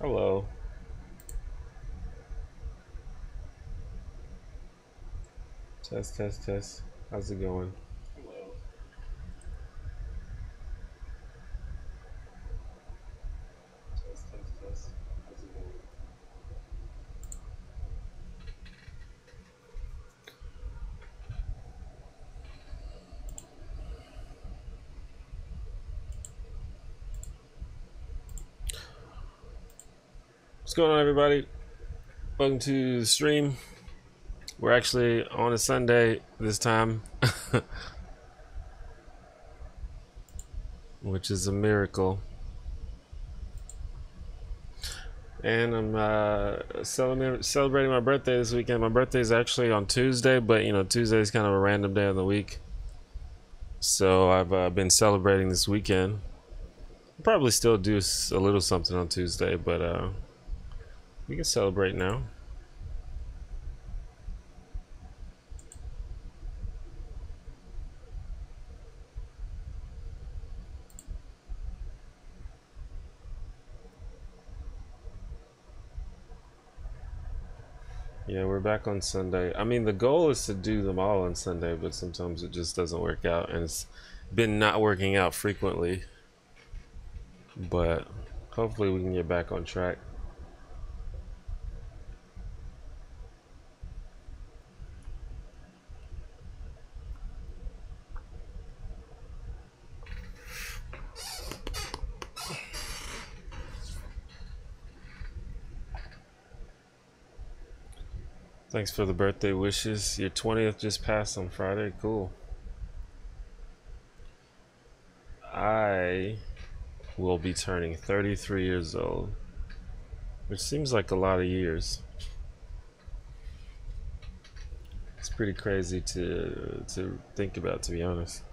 Hello. Test, test, test. How's it going? What's going on, everybody? Welcome to the stream. We're actually on a Sunday this time, which is a miracle. And I'm celebrating my birthday this weekend. My birthday is actually on Tuesday, but you know, Tuesday is kind of a random day of the week. So I've been celebrating this weekend. I'll probably still do a little something on Tuesday, but we can celebrate now. Yeah, we're back on Sunday. I mean, the goal is to do them all on Sunday, but sometimes it just doesn't work out, and it's been not working out frequently. But hopefully, we can get back on track. Thanks for the birthday wishes. Your 20th just passed on Friday. Cool. I will be turning 33 years old, which seems like a lot of years. It's pretty crazy to think about, to be honest.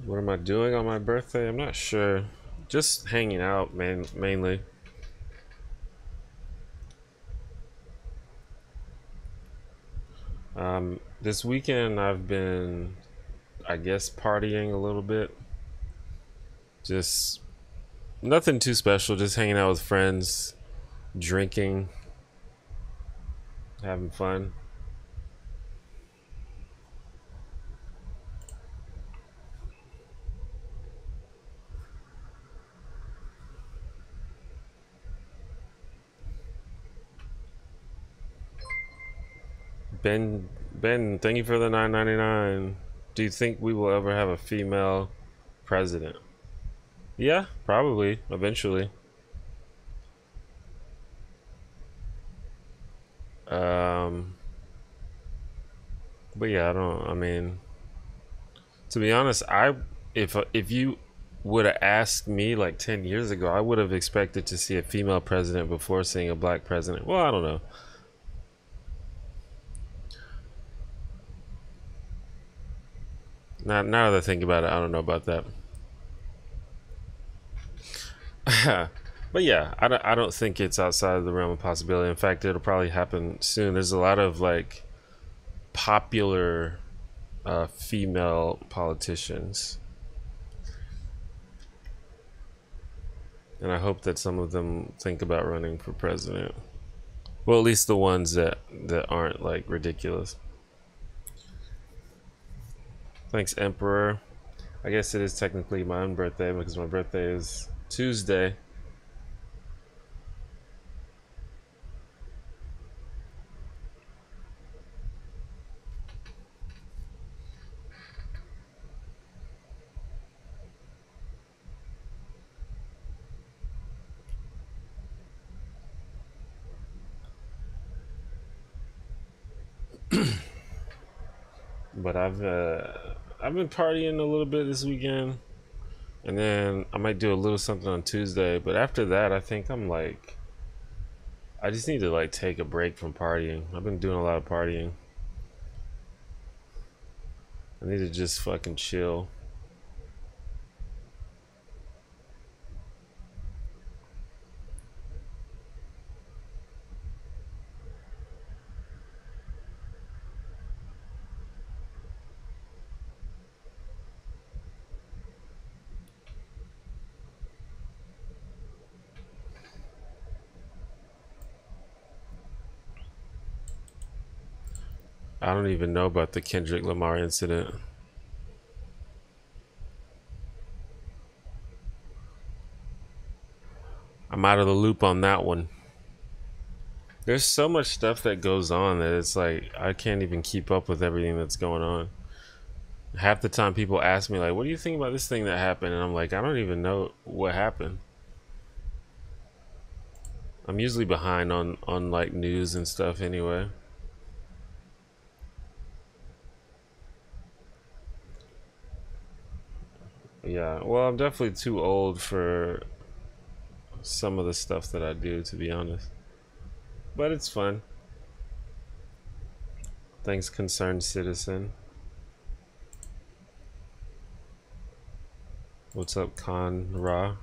What am I doing on my birthday? I'm not sure. Just hanging out, mainly. This weekend I've been, I guess, partying a little bit. Just nothing too special, just hanging out with friends, drinking, having fun. Ben, thank you for the 9.99. Do you think we will ever have a female president? Yeah, probably, eventually. Um, but yeah, I mean, to be honest, if you would have asked me like 10 years ago, I would have expected to see a female president before seeing a black president. Well, I don't know. Now that I think about it, I don't know about that. But yeah, I don't think it's outside of the realm of possibility. In fact, it'll probably happen soon. There's a lot of like popular female politicians, and I hope that some of them think about running for president. Well, at least the ones that aren't like ridiculous. Thanks, Emperor. I guess it is technically my own birthday because my birthday is Tuesday. But I've been partying a little bit this weekend, and then I might do a little something on Tuesday. But after that, I think I just need to like take a break from partying. I've been doing a lot of partying. I need to just fucking chill. I don't even know about the Kendrick Lamar incident. I'm out of the loop on that one. There's so much stuff that goes on that it's like I can't even keep up with everything that's going on. Half the time people ask me like, what do you think about this thing that happened? And I'm like, I don't even know what happened. I'm usually behind on like news and stuff anyway. Yeah, well, I'm definitely too old for some of the stuff that I do, to be honest. But it's fun. Thanks, concerned citizen. What's up, Con Ra?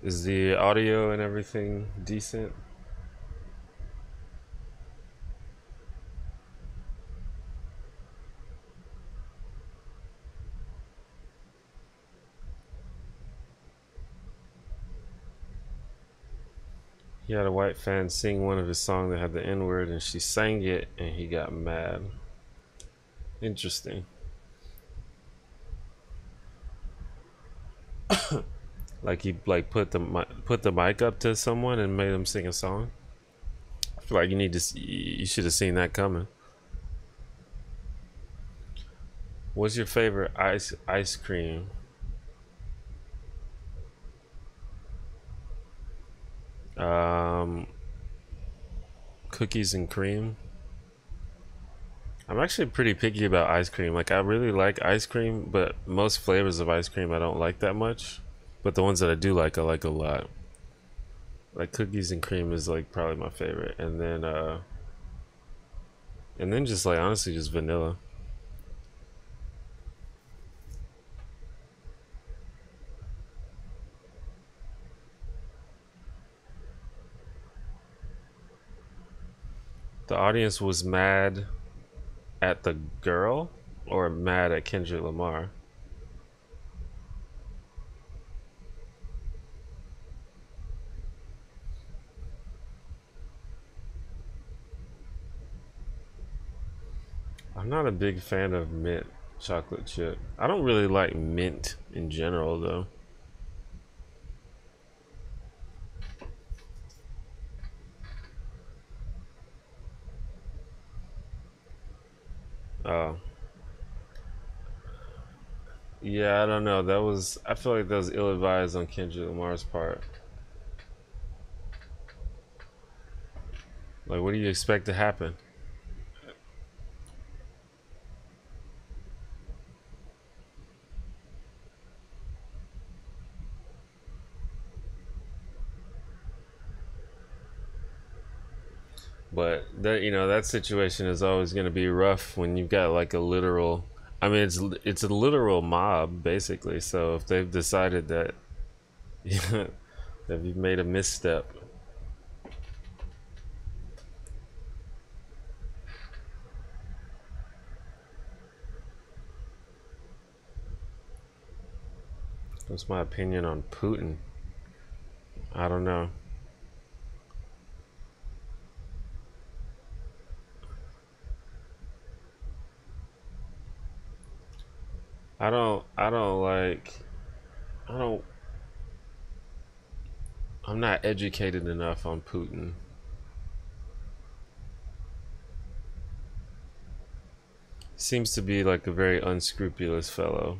Is the audio and everything decent? He had a white fan sing one of his songs that had the N word, and she sang it, and he got mad. Interesting. Like he like put the mic up to someone and made them sing a song. I feel like you should have seen that coming. What's your favorite ice cream? Um, Cookies and cream. I'm actually pretty picky about ice cream. Like I really like ice cream, but most flavors of ice cream I don't like that much. But the ones that I like a lot. Like cookies and cream is like probably my favorite, and then just like honestly just vanilla. The audience was mad at the girl or mad at Kendrick Lamar. I'm not a big fan of mint chocolate chip. I don't really like mint in general though. Oh. Yeah, I don't know. I feel like that was ill advised on Kendrick Lamar's part. Like, what do you expect to happen? But that that situation is always going to be rough when you've got like a literal. I mean, it's a literal mob basically. So if they've decided that that you've made a misstep, what's my opinion on Putin? I don't know. I don't like. I don't. I'm not educated enough on Putin. Seems to be like a very unscrupulous fellow.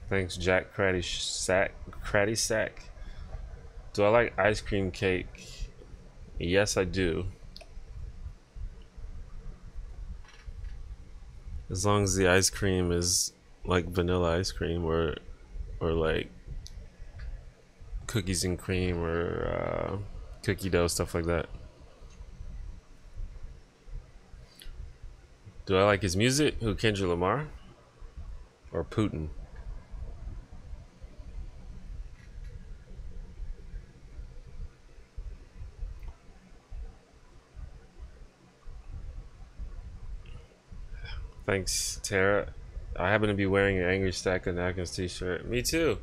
Thanks, Jack Cratty Sack. Cratty Sack. Do I like ice cream cake? Yes, I do. As long as the ice cream is like vanilla ice cream or like cookies and cream or cookie dough stuff like that. Do I like his music? Who, Kendrick Lamar or Putin? Thanks, Tara. I happen to be wearing your Angry Stack of Napkins t-shirt. Me too.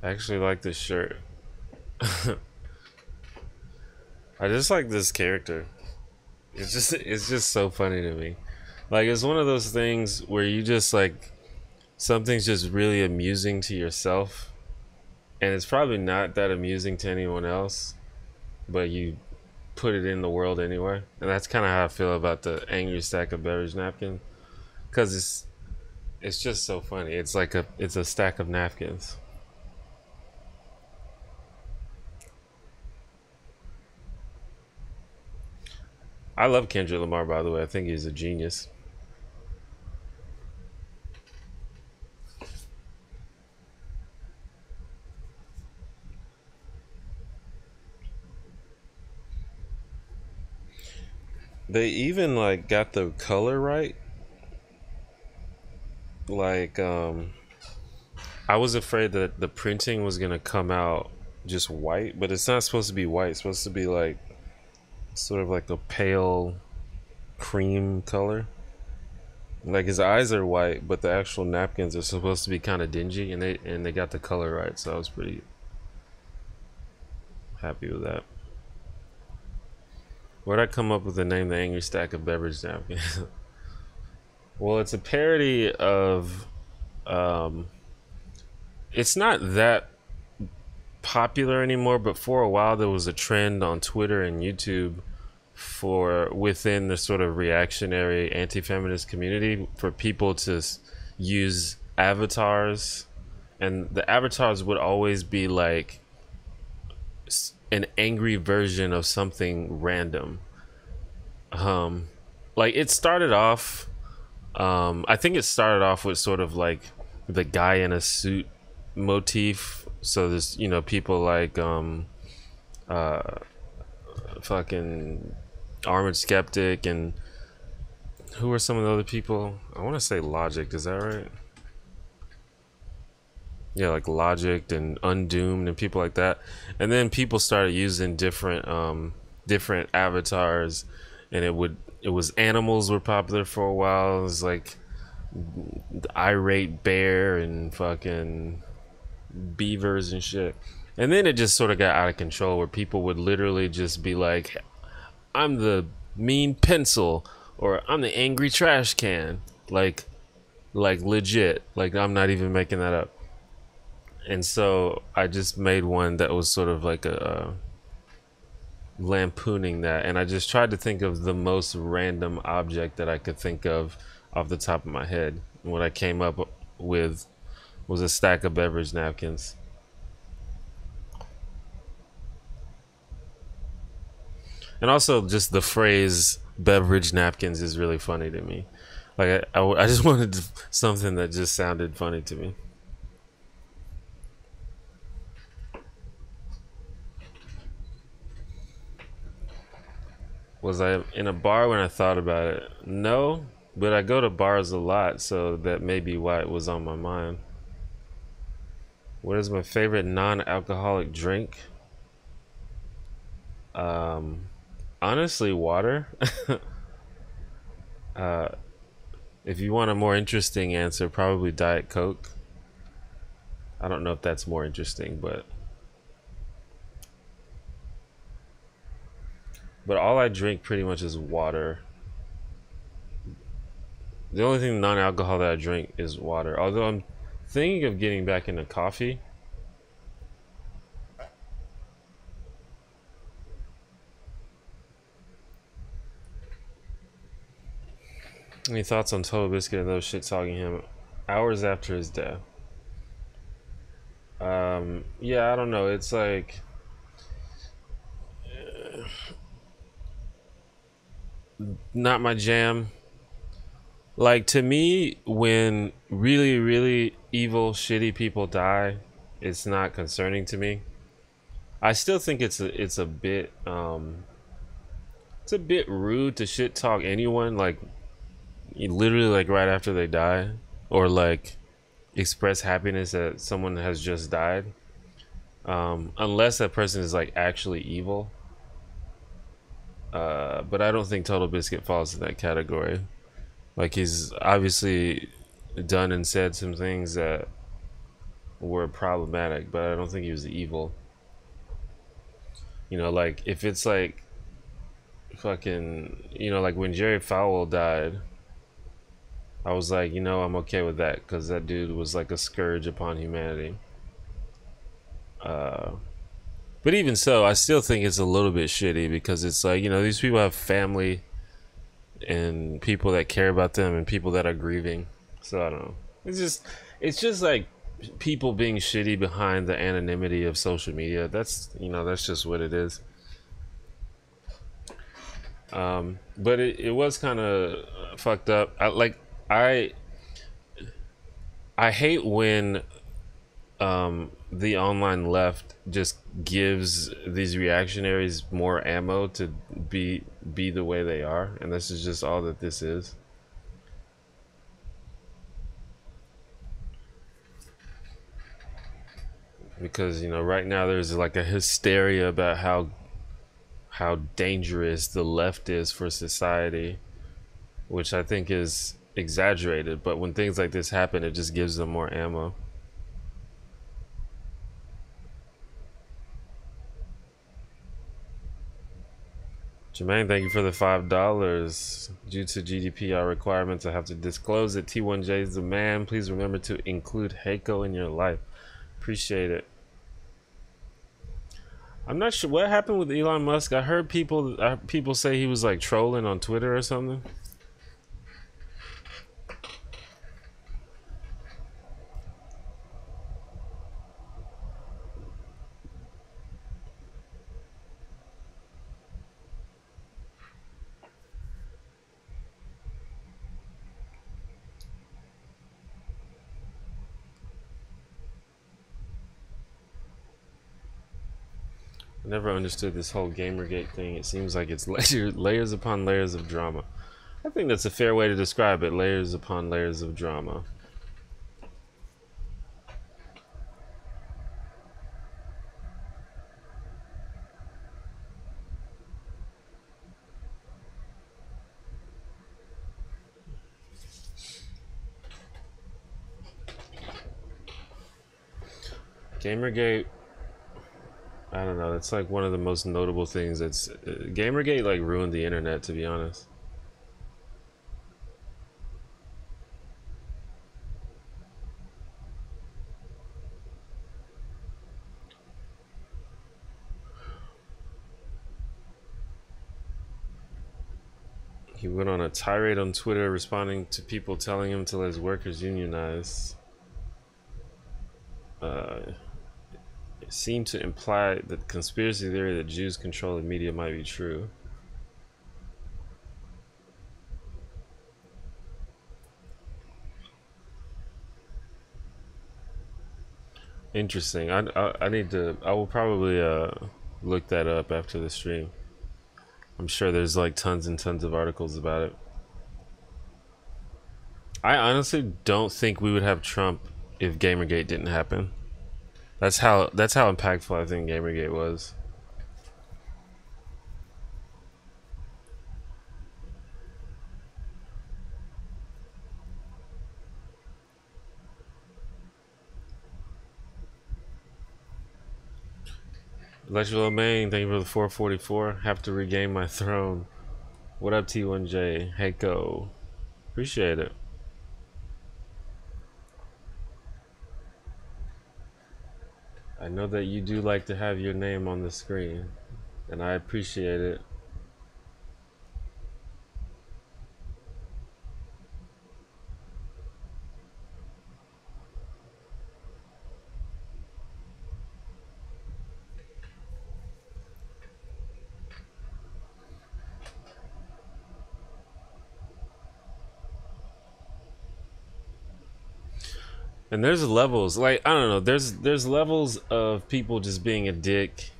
I actually like this shirt. I just like this character. It's just so funny to me. Like it's one of those things where you just like something's just really amusing to yourself and it's probably not that amusing to anyone else, but you put it in the world anyway. And that's kind of how I feel about the Angry Stack of Beverage Napkin cuz it's just so funny. It's a stack of napkins. I love Kendrick Lamar, by the way. I think he's a genius. They even like got the color right. Like I was afraid that the printing was gonna come out just white, but it's not supposed to be white. It's supposed to be like sort of like a pale cream color. Like his eyes are white, but the actual napkins are supposed to be kind of dingy, and they got the color right. So I was pretty happy with that. Where'd I come up with the name, the Angry Stack of Beverage Napkins? Well, it's a parody of. Um, it's not that popular anymore, but for a while there was a trend on Twitter and YouTube for within the sort of reactionary anti-feminist community for people to use avatars, and the avatars would always be like an angry version of something random. um like it started off, I think it started off with sort of like the guy in a suit motif. So there's, you know, people like uh fucking Armored Skeptic, and who are some of the other people? I want to say Logic, is that right? Yeah, like Logic and Undoomed and people like that. And then people started using different avatars, and it was animals were popular for a while. It was like the irate bear and fucking beavers and shit. And then it just sort of got out of control where people would literally just be like, I'm the mean pencil, or I'm the angry trash can. Like legit. Like I'm not even making that up. And so I just made one that was sort of like a lampooning that, and I just tried to think of the most random object that I could think of off the top of my head. And what I came up with was a stack of beverage napkins. And also just the phrase beverage napkins is really funny to me. Like I just wanted something that just sounded funny to me. Was I in a bar when I thought about it? No, but I go to bars a lot, so that may be why it was on my mind. What is my favorite non-alcoholic drink? Um, Honestly, water. uh, if you want a more interesting answer, probably Diet Coke. I don't know if that's more interesting, but all I drink pretty much is water. The only thing non-alcohol that I drink is water. Although I'm thinking of getting back into coffee. Any thoughts on Total Biscuit and those shit talking him hours after his death? Yeah, I don't know. It's like not my jam. Like, to me, when really, really evil, shitty people die, it's not concerning to me. I still think it's a bit rude to shit talk anyone, like literally like right after they die, or like express happiness that someone has just died. Unless that person is like actually evil. But I don't think Total Biscuit falls in that category. Like, he's obviously done and said some things that were problematic, but I don't think he was evil. Like, if it's like fucking, like when Jerry Falwell died, I was like, I'm okay with that because that dude was like a scourge upon humanity. Uh, but even so, I still think it's a little bit shitty because it's like, these people have family and people that care about them and people that are grieving. So I don't know. It's just like people being shitty behind the anonymity of social media. That's just what it is. But it was kind of fucked up. I I hate when the online left just gives these reactionaries more ammo to be the way they are, and this is just all that this is. Because right now there's like a hysteria about how dangerous the left is for society, which I think is exaggerated. But when things like this happen, it just gives them more ammo. Jermaine, thank you for the $5. Due to GDPR requirements, I have to disclose that T1J is the man. Please remember to include Heiko in your life. Appreciate it. I'm not sure what happened with Elon Musk. I heard people say he was like trolling on Twitter or something. I never understood this whole Gamergate thing. It seems like it's layers upon layers of drama. I think that's a fair way to describe it. Layers upon layers of drama. Gamergate, I don't know. That's like one of the most notable things. Gamergate like ruined the internet, to be honest. He went on a tirade on Twitter responding to people telling him to let his workers unionize. It seemed to imply that the conspiracy theory that Jews control the media might be true. Interesting. I need to. I will probably look that up after the stream. I'm sure there's like tons and tons of articles about it. I honestly don't think we would have Trump if Gamergate didn't happen. That's how impactful I think Gamergate was. Electrical Main, thank you for the 444. Have to regain my throne. What up, T1J? Heiko. Appreciate it. I know that you do like to have your name on the screen, and I appreciate it. And there's levels, like, I don't know, there's levels of people just being a dick.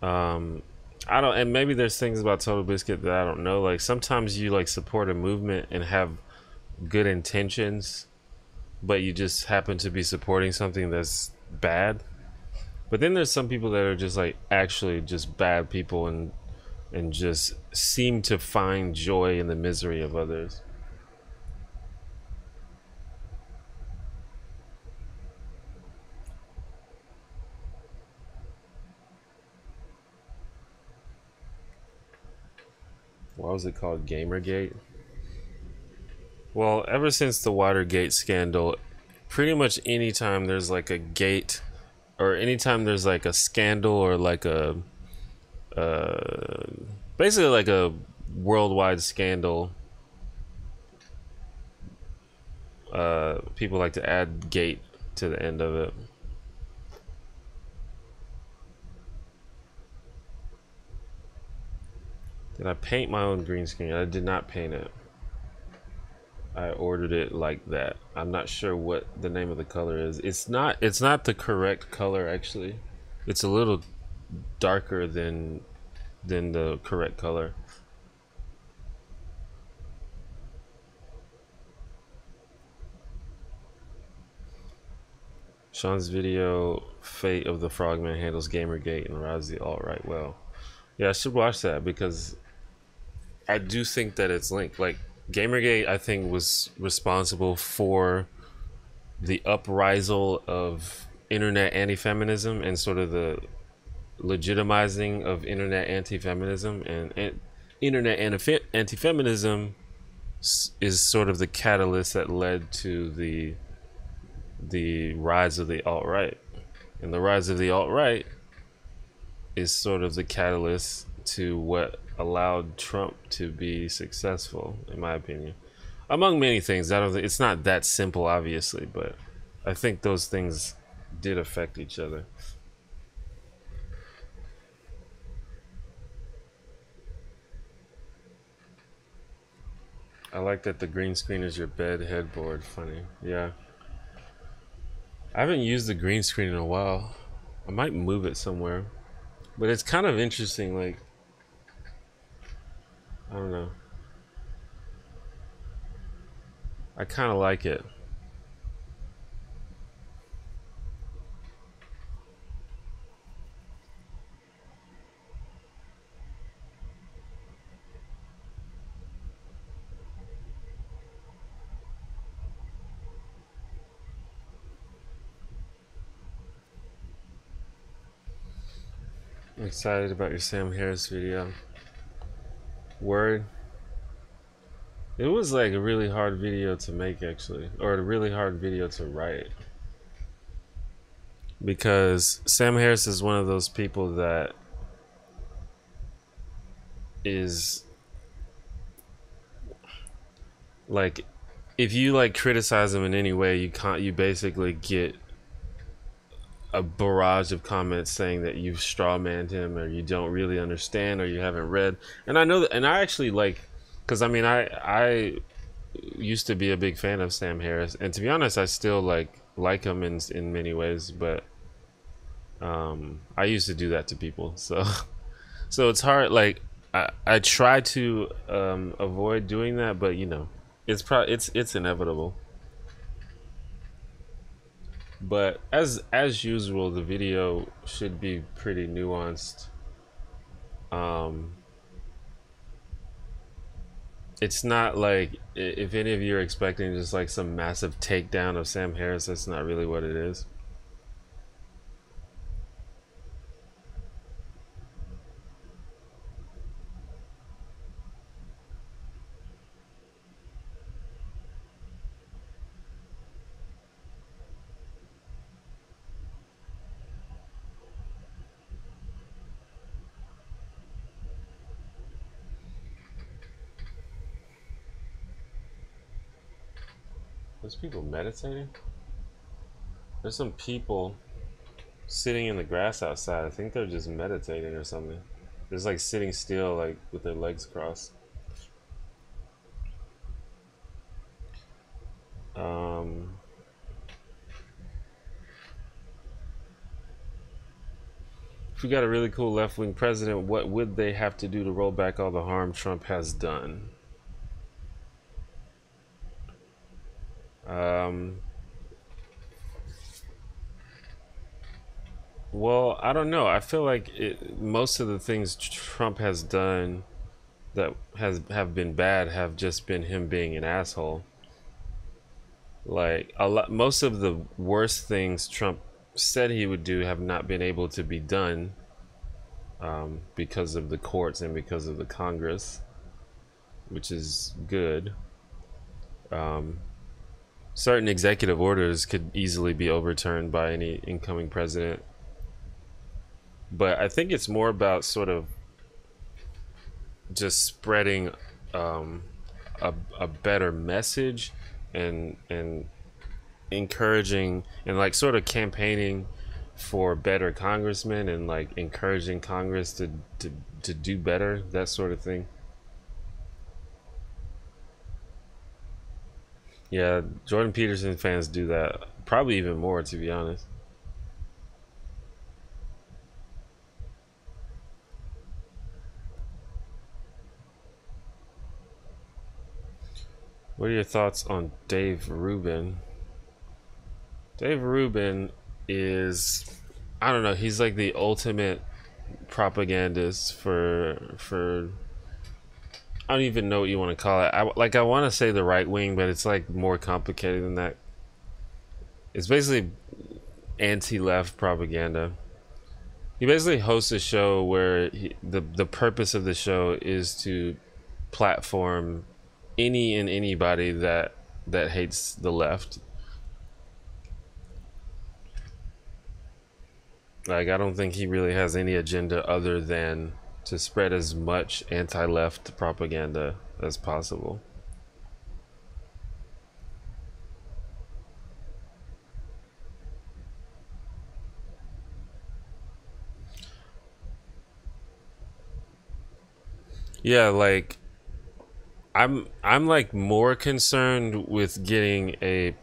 I don't, and maybe there's things about Total Biscuit that I don't know. Like sometimes you like support a movement and have good intentions, but you just happen to be supporting something that's bad. But then there's some people that are just like actually just bad people and just seem to find joy in the misery of others. Why was it called Gamergate? Well, ever since the Watergate scandal, pretty much anytime there's like a gate, or anytime there's like a scandal, or like a uh, basically like a worldwide scandal, people like to add gate to the end of it. Did I paint my own green screen? I did not paint it. I ordered it like that. I'm not sure what the name of the color is. It's not the correct color actually. It's a little darker than the correct color. Sean's video, Fate of the Frogman handles Gamergate and rides the alt-right well. Yeah, I should watch that because I do think that it's linked. Like Gamergate, I think was responsible for the uprisal of internet anti-feminism and sort of the legitimizing of internet anti-feminism, and internet anti-feminism is sort of the catalyst that led to the rise of the alt-right, and the rise of the alt-right is sort of the catalyst to what allowed Trump to be successful, in my opinion. Among many things, I don't think it's not that simple, obviously, but I think those things did affect each other. I like that the green screen is your bed headboard. Funny, yeah. I haven't used the green screen in a while. I might move it somewhere, but it's kind of interesting. Like, I don't know. I kind of like it. I'm excited about your Sam Harris video. Word. It was like a really hard video to make, actually, or a really hard video to write, because Sam Harris is one of those people that is like, if you like criticize him in any way, you basically get a barrage of comments saying that you've strawmanned him, or you don't really understand, or you haven't read. And I know that, and I actually like, because I mean, I used to be a big fan of Sam Harris, and to be honest, I still like him in many ways, but I used to do that to people, so so it's hard. Like I try to avoid doing that, but you know, it's inevitable. But as usual, the video should be pretty nuanced. Um, it's not like, if any of you are expecting just like some massive takedown of Sam Harris, that's not really what it is. There's people meditating. There's some people sitting in the grass outside. I think they're just meditating or something. Just like sitting still, like with their legs crossed. Um, if we got a really cool left-wing president, what would they have to do to roll back all the harm Trump has done? Um, well, I don't know. I feel like most of the things Trump has done that have been bad have just been him being an asshole. Like most of the worst things Trump said he would do have not been able to be done because of the courts and because of the Congress, which is good. Certain executive orders could easily be overturned by any incoming president, but I think it's more about sort of just spreading a better message and encouraging and like sort of campaigning for better congressmen and like encouraging Congress to do better, that sort of thing. Yeah, Jordan Peterson fans do that probably even more, to be honest. What are your thoughts on Dave Rubin? Dave Rubin is, I don't know, he's like the ultimate propagandist for I don't even know what you want to call it. I want to say the right wing, but it's like more complicated than that. It's basically anti-left propaganda. He basically hosts a show where the purpose of the show is to platform any and anybody that hates the left. Like, I don't think he really has any agenda other than to spread as much anti-left propaganda as possible. Yeah, like I'm like more concerned with getting a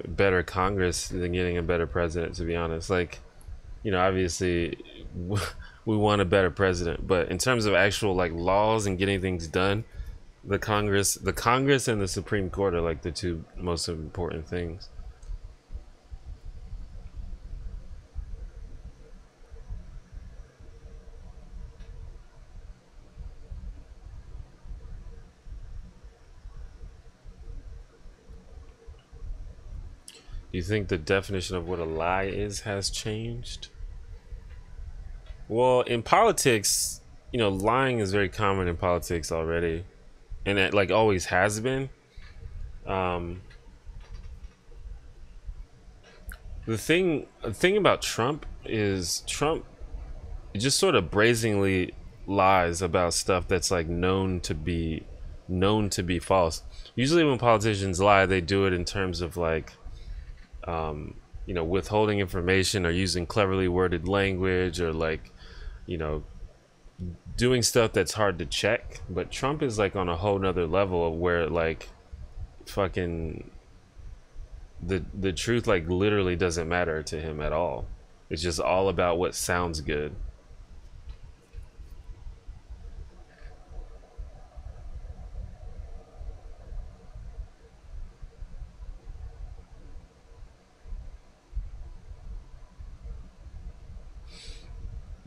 better Congress than getting a better president, to be honest. Like, obviously we want a better president, but in terms of actual like laws and getting things done, the Congress and the Supreme Court are like the two most important things. Do you think the definition of what a lie is has changed? Well, in politics, lying is very common in politics already, and it like always has been. Um, the thing about Trump is Trump just sort of brazenly lies about stuff that's like known to be false. Usually, when politicians lie, they do it in terms of like withholding information or using cleverly worded language or like, you know, doing stuff that's hard to check. But Trump is like on a whole nother level where like fucking the truth like literally doesn't matter to him at all. It's just all about what sounds good.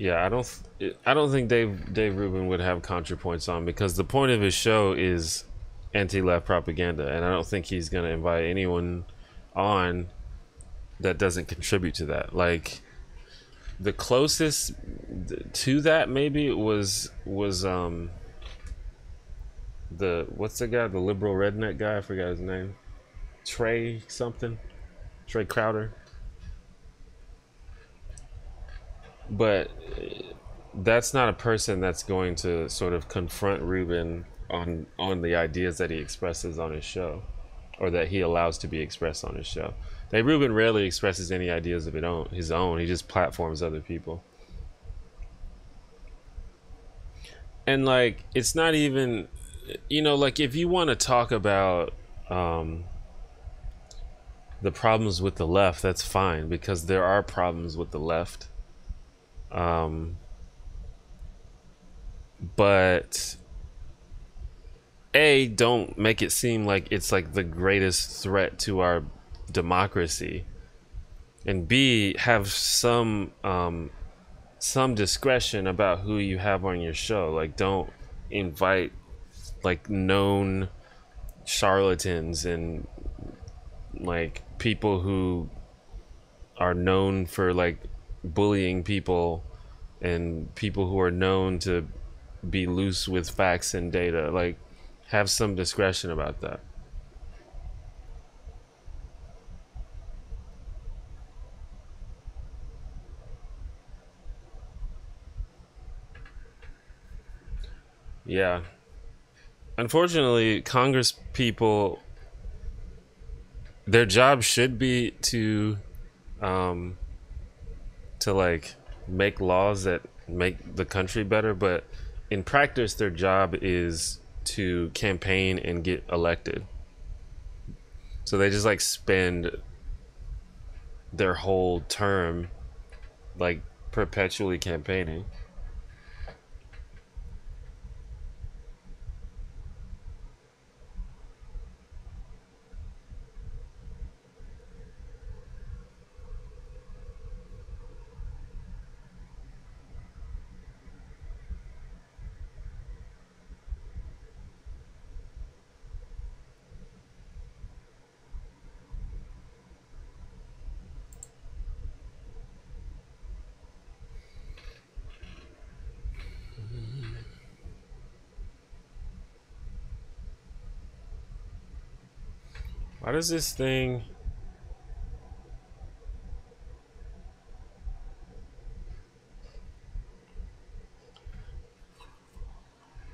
Yeah, I don't think Dave Rubin would have ContraPoints on because the point of his show is anti-left propaganda, and I don't think he's gonna invite anyone on that doesn't contribute to that. Like the closest to that maybe was the what's the guy, the liberal redneck guy? I forgot his name. Trey something. Trey Crowder. But that's not a person that's going to sort of confront Rubin on the ideas that he expresses on his show, or that he allows to be expressed on his show. Like Rubin rarely expresses any ideas of his own. He just platforms other people. And like it's not even, like if you want to talk about the problems with the left, that's fine, because there are problems with the left. But A, don't make it seem like it's like the greatest threat to our democracy. And B, have some discretion about who you have on your show. Like, don't invite like known charlatans and like people who are known for like bullying people and people who are known to be loose with facts and data. Like, have some discretion about that. Yeah. Unfortunately, Congress people, their job should be um to like make laws that make the country better, but in practice their job is to campaign and get elected. So they just like spend their whole term like perpetually campaigning. Why does this thing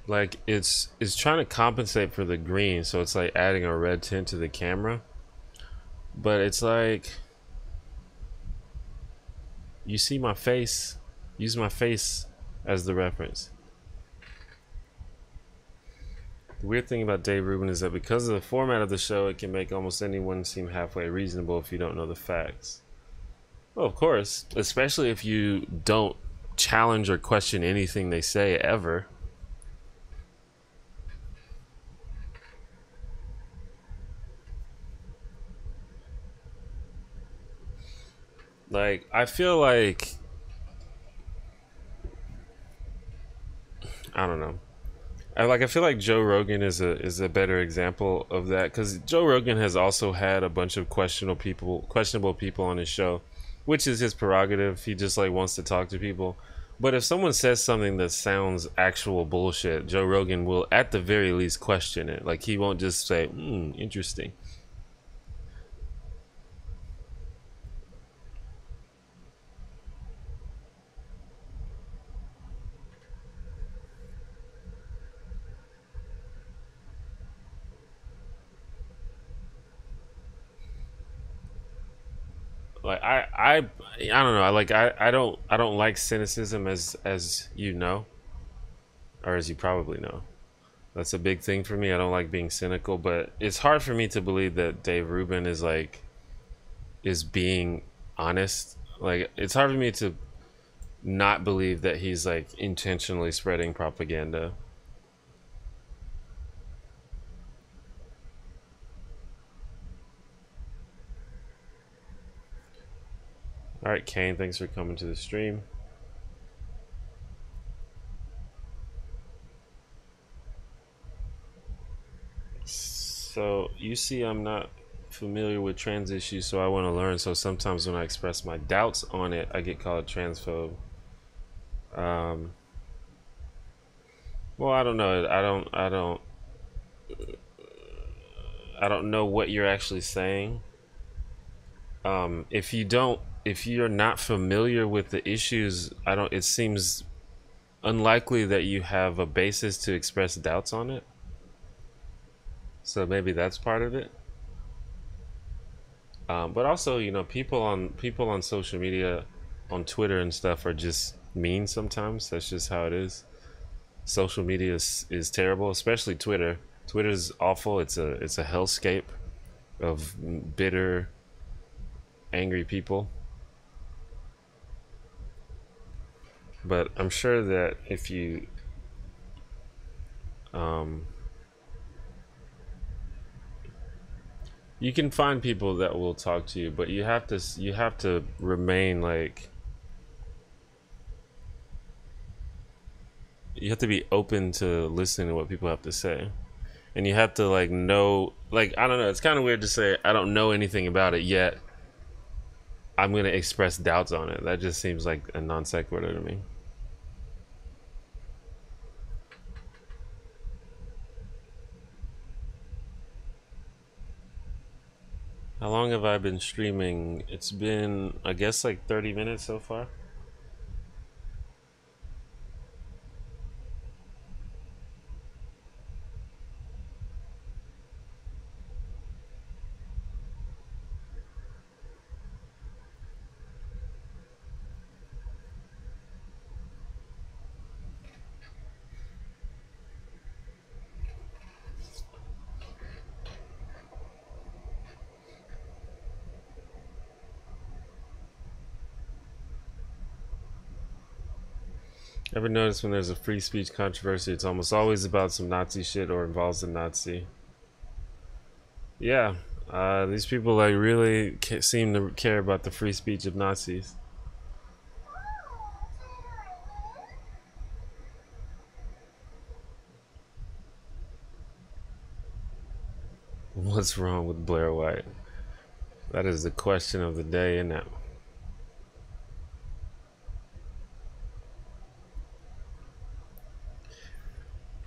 like it's trying to compensate for the green, so it's like adding a red tint to the camera, but it's like, you see my face, use my face as the reference. The weird thing about Dave Rubin is that because of the format of the show, it can make almost anyone seem halfway reasonable if you don't know the facts. Well, of course, especially if you don't challenge or question anything they say ever. Like, I feel like, I don't know. I feel like Joe Rogan is a better example of that, because Joe Rogan has also had a bunch of questionable people on his show, which is his prerogative. He just like wants to talk to people. But if someone says something that sounds actual bullshit, Joe Rogan will at the very least question it. Like, he won't just say, interesting. Like, I don't know. I don't like cynicism, as you know, or as you probably know. That's a big thing for me. I don't like being cynical, but it's hard for me to believe that Dave Rubin is being honest. Like, it's hard for me to not believe that he's like intentionally spreading propaganda. All right, Kane, thanks for coming to the stream. So you see, I'm not familiar with trans issues, so I want to learn. So sometimes when I express my doubts on it, I get called transphobe. Um, well, I don't know. I don't know what you're actually saying. If you're not familiar with the issues, I don't. It seems unlikely that you have a basis to express doubts on it. So maybe that's part of it. But also, people on social media, on Twitter and stuff, are just mean sometimes. That's just how it is. Social media is terrible, especially Twitter. Twitter's awful. It's a hellscape of bitter, angry people. But I'm sure that if you um, you can find people that will talk to you, but you have to remain like, you have to be open to listening to what people have to say, and you have to like know, like, I don't know, it's kind of weird to say I don't know anything about it yet I'm gonna express doubts on it. That just seems like a non sequitur to me. How long have I been streaming? It's been, I guess, like 30 minutes so far. Ever notice when there's a free speech controversy, it's almost always about some Nazi shit or involves a Nazi? Yeah, these people like really seem to care about the free speech of Nazis. What's wrong with Blair White? That is the question of the day, isn't it?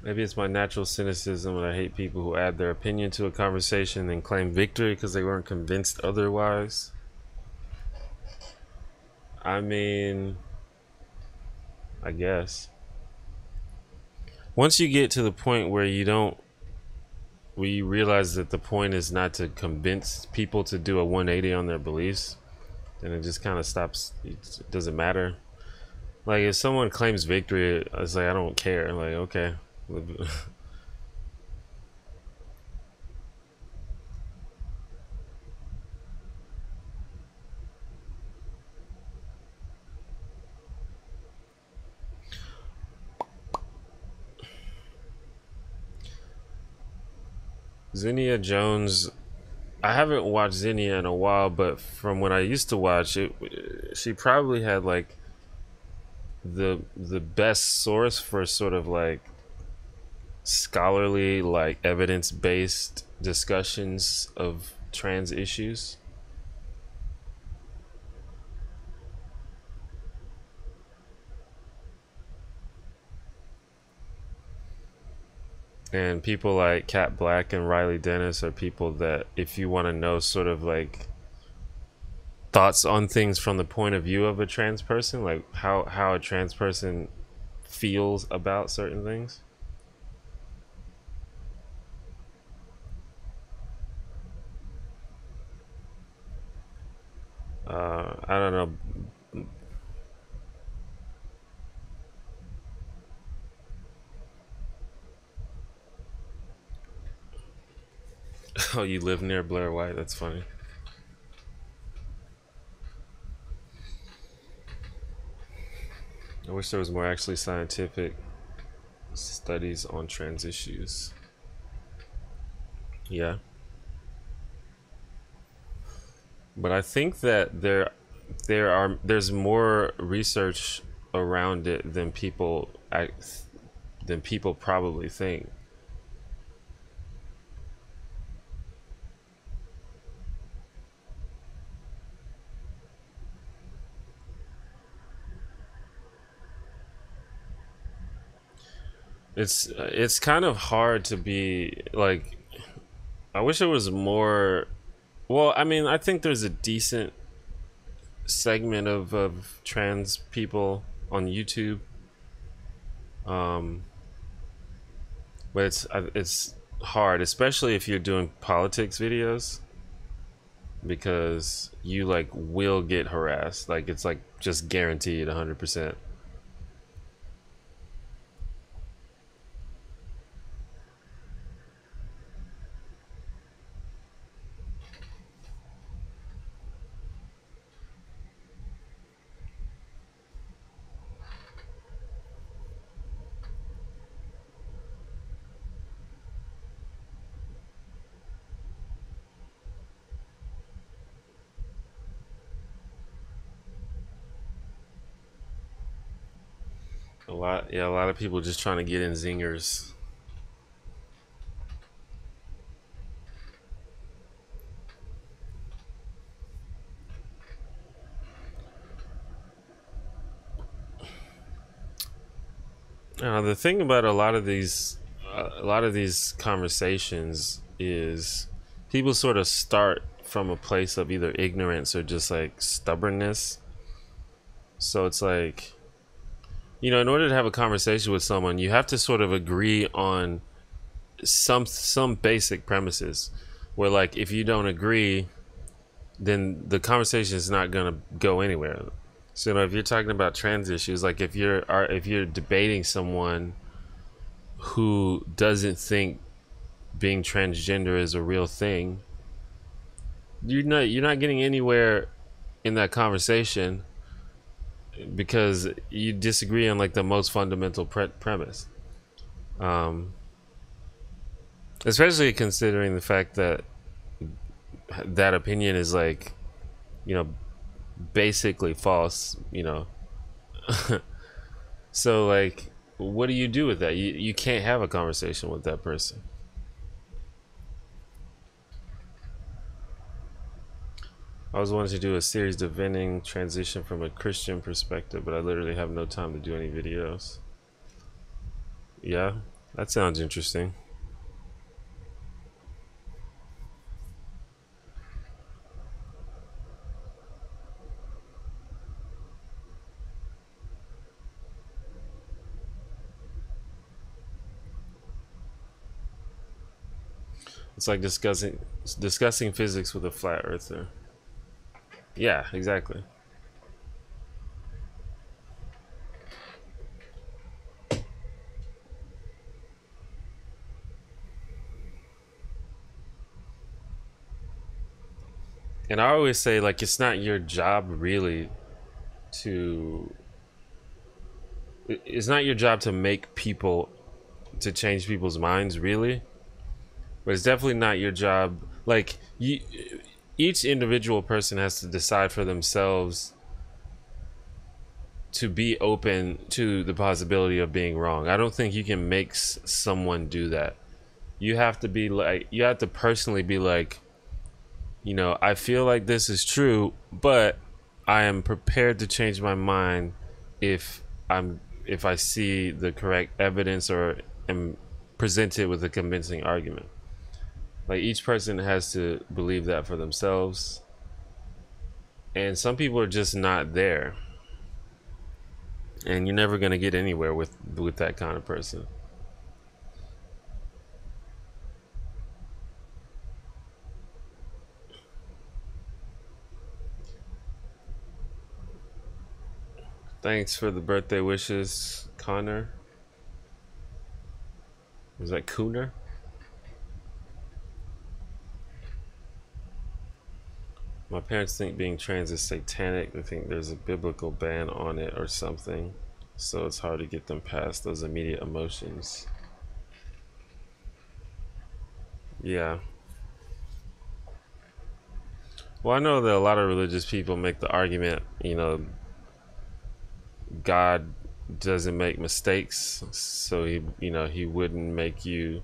Maybe it's my natural cynicism and I hate people who add their opinion to a conversation and claim victory because they weren't convinced otherwise. I mean, I guess. Once you get to the point where you don't, where you realize that the point is not to convince people to do a 180 on their beliefs, then it just kind of stops. It doesn't matter. Like if someone claims victory, it's like I don't care. Like okay. Zinnia Jones, I haven't watched Zinnia in a while, but from when I used to watch it, she probably had like the best source for sort of like scholarly, like evidence based discussions of trans issues. And people like Kat Black and Riley Dennis are people that, if you want to know sort of like thoughts on things from the point of view of a trans person, like how a trans person feels about certain things. I don't know. Oh, you live near Blair White? That's funny. I wish there was more actually scientific studies on trans issues. Yeah, but I think that there's more research around it than people probably think. It's kind of hard to be like, I wish there was more. Well, I mean, I think there's a decent segment of trans people on YouTube. Um, but it's hard, especially if you're doing politics videos, because you like will get harassed. Like it's like just guaranteed 100%. A lot of people just trying to get in zingers. The thing about a lot of these conversations is people sort of start from a place of either ignorance or just like stubbornness. So it's like, in order to have a conversation with someone, you have to sort of agree on some basic premises. Where like if you don't agree, then the conversation is not gonna go anywhere. So if you're talking about trans issues, like if you're debating someone who doesn't think being transgender is a real thing, you're not getting anywhere in that conversation because you disagree on like the most fundamental premise. Um, Especially considering the fact that that opinion is like, you know, basically false. So like, what do you do with that? You can't have a conversation with that person. I was wanting to do a series defending transition from a Christian perspective, but I literally have no time to do any videos. Yeah, that sounds interesting. It's like discussing physics with a flat earther. Yeah, exactly. And I always say like it's not your job really to it's not your job to make people to change people's minds really, but it's definitely not your job. Like each individual person has to decide for themselves to be open to the possibility of being wrong. I don't think you can make someone do that. You have to be like, you have to personally be like, I feel like this is true, but I am prepared to change my mind if if I see the correct evidence or am presented with a convincing argument. Like each person has to believe that for themselves. And some people are just not there. And you're never going to get anywhere with that kind of person. Thanks for the birthday wishes, Connor. Was that Cooner? My parents think being trans is satanic. They think there's a biblical ban on it or something. So it's hard to get them past those immediate emotions. Yeah. Well, I know that a lot of religious people make the argument, God doesn't make mistakes, so he wouldn't make you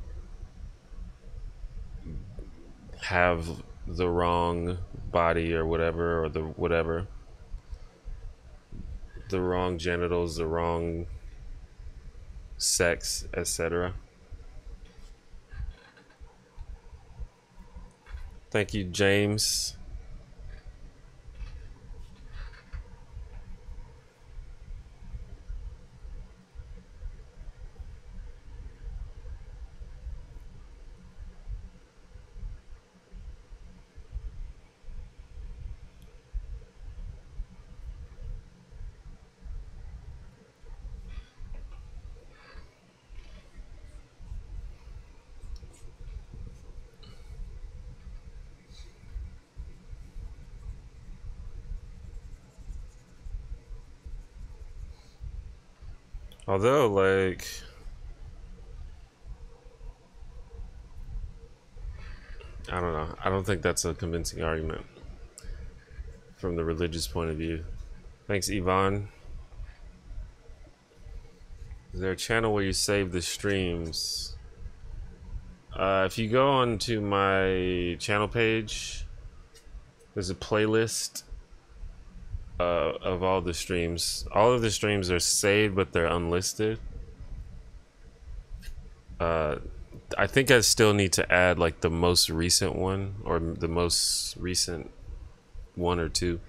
have the wrong body or whatever, or the wrong genitals, the wrong sex, etc. Thank you, James. Although, like, I don't know. I don't think that's a convincing argument from the religious point of view. Thanks, Yvonne. Is there a channel where you save the streams? If you go onto my channel page, there's a playlist of all the streams. All of the streams are saved, but they're unlisted. I think I still need to add like the most recent one, or the most recent one or two.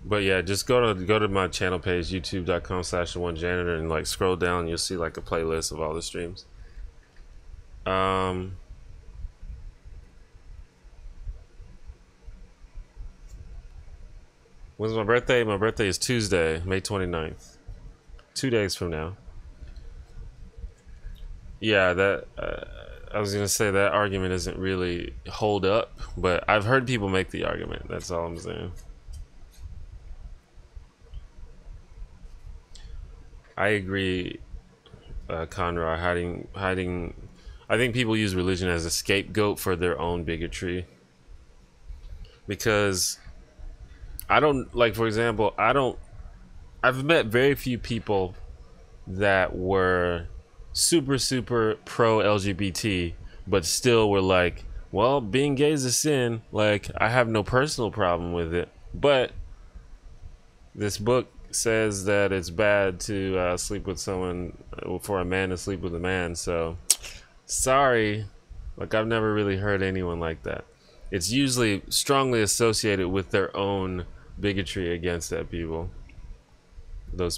But yeah, just go to my channel page, youtube.com/1janitor, and like scroll down, you'll see like a playlist of all the streams. When's my birthday? My birthday is Tuesday, May 29th. 2 days from now. Yeah, that I was gonna say that argument isn't really hold up, but I've heard people make the argument. That's all I'm saying. I agree, Conroy. Hiding. I think people use religion as a scapegoat for their own bigotry. Because I don't, like, for example, I've met very few people that were super pro LGBT, but still were like, well, being gay is a sin. Like, I have no personal problem with it, but this book says that it's bad to sleep with someone, for a man to sleep with a man. So sorry, like, I've never really heard anyone like that. It's usually strongly associated with their own bigotry against those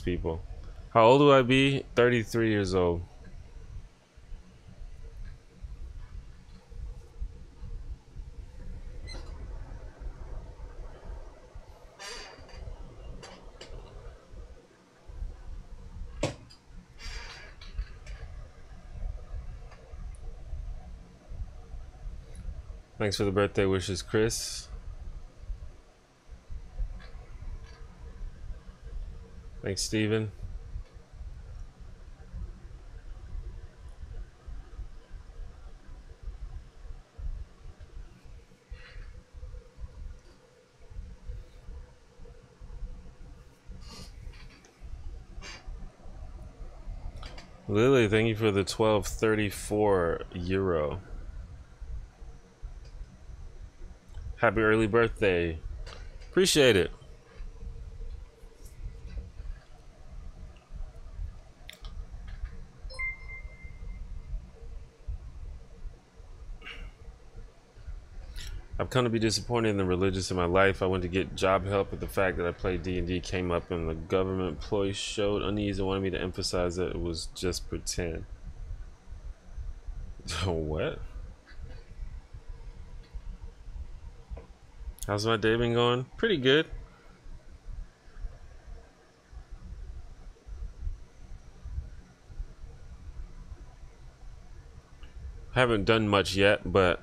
people. How old will I be? 33 years old. Thanks for the birthday wishes, Chris. Thanks, Steven. Lily, thank you for the 1234 euro. Happy early birthday. Appreciate it. I've come to be disappointed in the religious in my life. I went to get job help, but the fact that I played D&D came up and the government employee showed unease and wanted me to emphasize that it was just pretend. What? How's my day been going? Pretty good. Haven't done much yet, but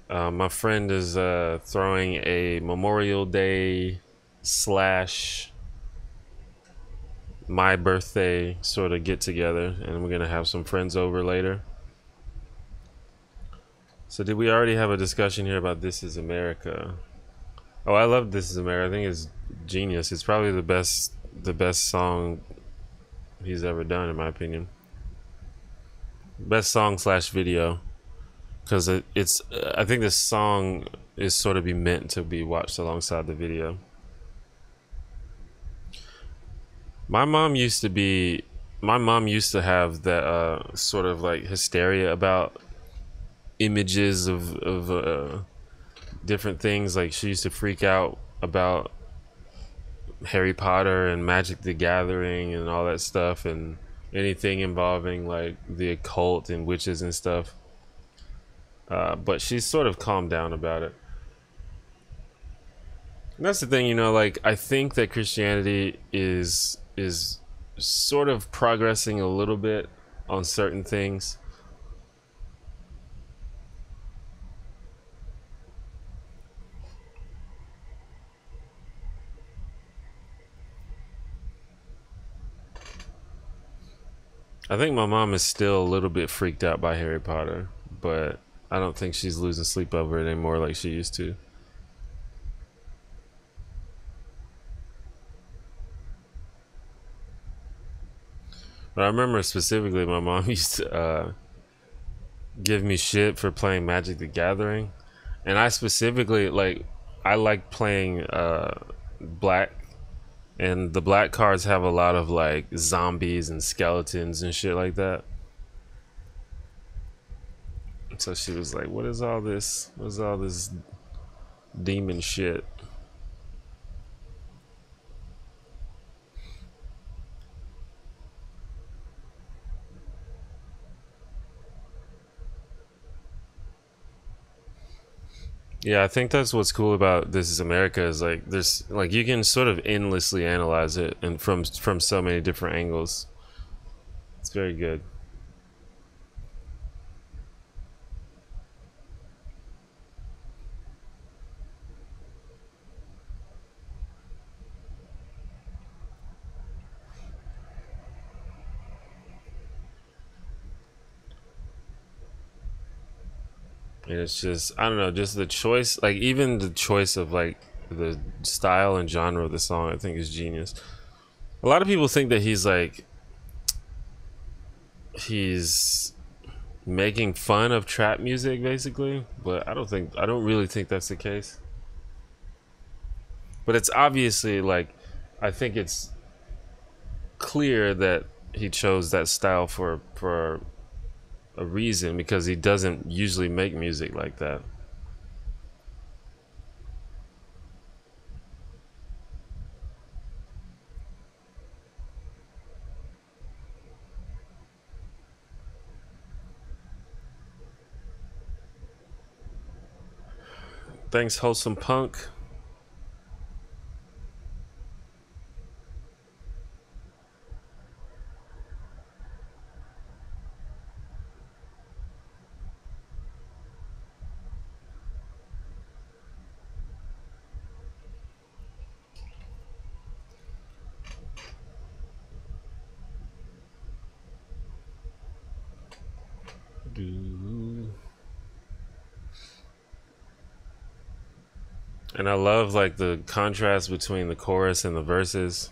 my friend is throwing a Memorial Day / my birthday sort of get together, and we're gonna have some friends over later. So did we already have a discussion here about This Is America? Oh, I love This Is America. I think it's genius. It's probably the best song he's ever done, in my opinion. Best song / video, because it's I think this song is sort of meant to be watched alongside the video. My mom used to have that sort of like hysteria about images of different things. Like, she used to freak out about Harry Potter and Magic the Gathering and all that stuff, and anything involving like the occult and witches and stuff. But she's sort of calmed down about it. And that's the thing, you know, like, I think that Christianity is sort of progressing a little bit on certain things. I think my mom is still a little bit freaked out by Harry Potter, but I don't think she's losing sleep over it anymore like she used to. But I remember specifically my mom used to give me shit for playing Magic the Gathering, and I specifically like I like playing black, and the black cards have a lot of like zombies and skeletons and shit like that. So she was like, "What is all this? What is all this demon shit?" Yeah, I think that's what's cool about This Is America is like there's like you can sort of endlessly analyze it and from so many different angles. It's very good. And it's just I don't know, just the choice, like even the choice of like the style and genre of the song, I think is genius. A lot of people think that he's making fun of trap music basically, but I don't really think that's the case. But it's obviously like I think it's clear that he chose that style for a reason because he doesn't usually make music like that. Thanks, Wholesome Punk. And I love like the contrast between the chorus and the verses.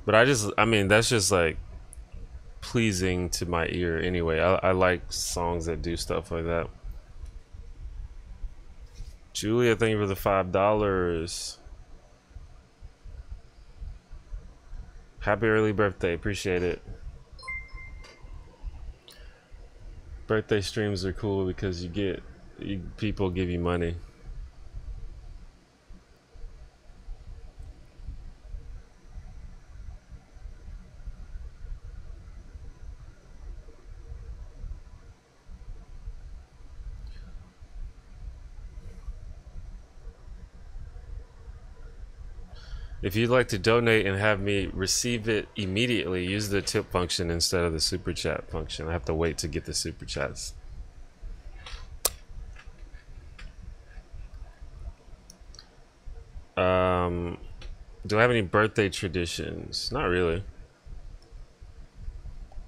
But I mean, that's just like pleasing to my ear anyway. I like songs that do stuff like that. Julia, thank you for the $5. Happy early birthday, appreciate it. Birthday streams are cool because people give you money. If you'd like to donate and have me receive it immediately, use the tip function instead of the super chat function. I have to wait to get the super chats. Do I have any birthday traditions? Not really.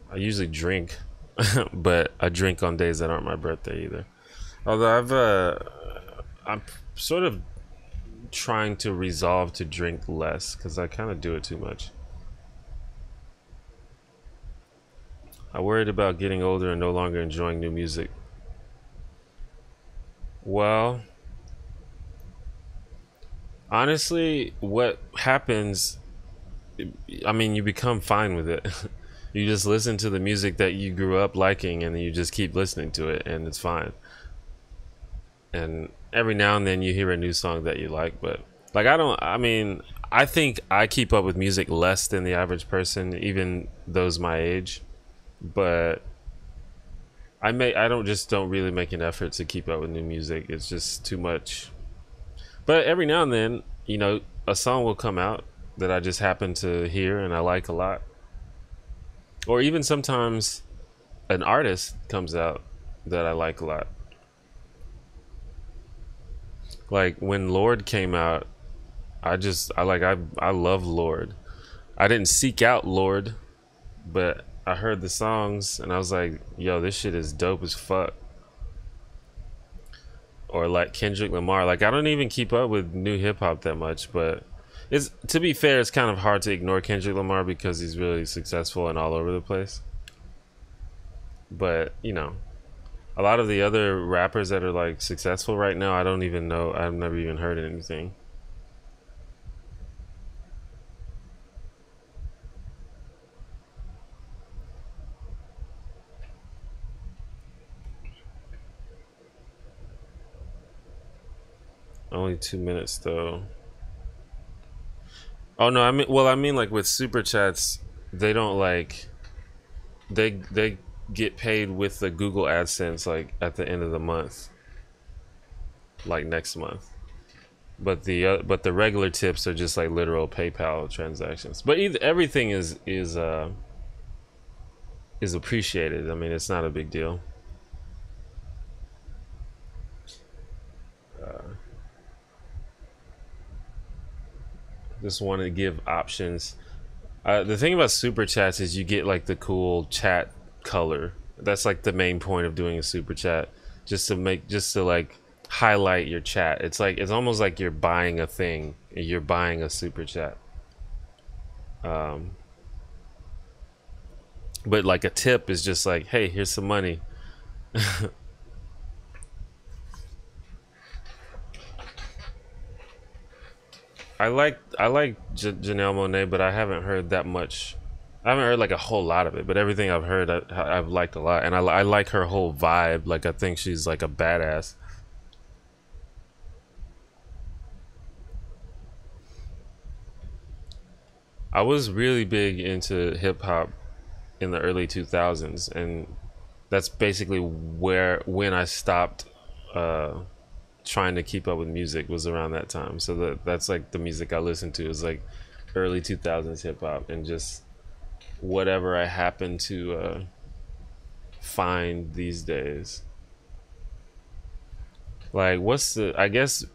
I usually drink, but I drink on days that aren't my birthday either. Although I'm sort of trying to resolve to drink less because I kind of do it too much. I worried about getting older and no longer enjoying new music. Well, honestly, what happens, I mean, you become fine with it. You just listen to the music that you grew up liking and you just keep listening to it and it's fine. And every now and then you hear a new song that you like, but like I mean, I think I keep up with music less than the average person, even those my age. But I don't really make an effort to keep up with new music. It's just too much. But every now and then, a song will come out that I just happen to hear and I like a lot. Or even sometimes an artist comes out that I like a lot. Like when Lord came out, I love Lord. I didn't seek out Lord, but I heard the songs and I was like, yo, this shit is dope as fuck. Or like Kendrick Lamar. Like I don't even keep up with new hip hop that much, but It's, to be fair, it's kind of hard to ignore Kendrick Lamar because he's really successful and all over the place. But you know, a lot of the other rappers that are like successful right now, I don't even know. I've never even heard anything. Only 2 minutes though. Oh no, I mean, well, I mean, like with super chats, they don't like they get paid with the Google AdSense like at the end of the month, like next month. But the regular tips are just like literal PayPal transactions. But everything is appreciated. I mean, it's not a big deal. Just want to give options. The thing about super chats is you get like the cool chat color. That's like the main point of doing a super chat, just to like highlight your chat. It's like it's almost like you're buying a thing. You're buying a super chat. But like a tip is just like, hey, here's some money. I like Janelle Monáe, but I haven't heard that much. I haven't heard like a whole lot of it, but everything I've heard, I've liked a lot, and I like her whole vibe. Like I think she's like a badass. I was really big into hip hop in the early 2000s, and that's basically when I stopped trying to keep up with music was around that time. So that's like the music I listened to is like early 2000s hip hop, and just whatever I happen to find these days. Like what's the, I guess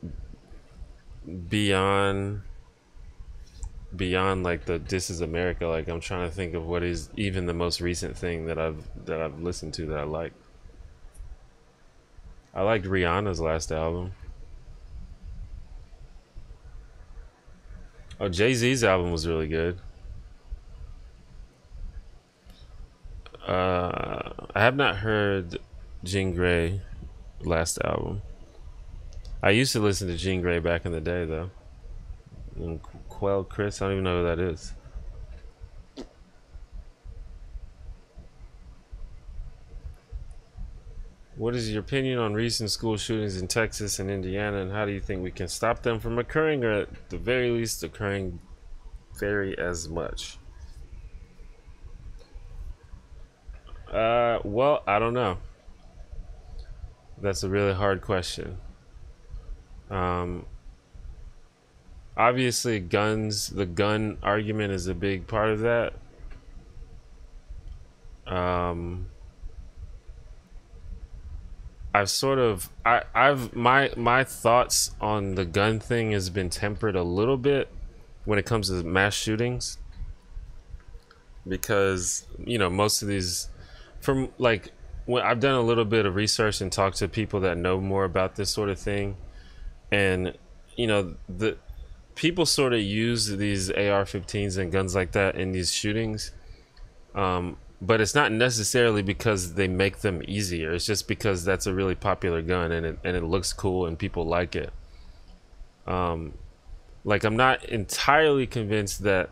beyond like the This Is America, like I'm trying to think of what is even the most recent thing that I've listened to that I like. I liked Rihanna's last album. Oh, Jay-Z's album was really good. I have not heard Jean Grey last album. I used to listen to Jean Grey back in the day though. And Quell Chris, I don't even know who that is. What is your opinion on recent school shootings in Texas and Indiana, and how do you think we can stop them from occurring, or at the very least occurring very as much? Well, I don't know. That's a really hard question. Um, Obviously, the gun argument is a big part of that. Um, I've sort of I've my thoughts on the gun thing has been tempered a little bit when it comes to mass shootings, because you know most of these, from like when I've done a little bit of research and talked to people that know more about this sort of thing, and you know the people sort of use these AR-15s and guns like that in these shootings, but it's not necessarily because they make them easier. It's just because that's a really popular gun, and it looks cool and people like it. Like I'm not entirely convinced that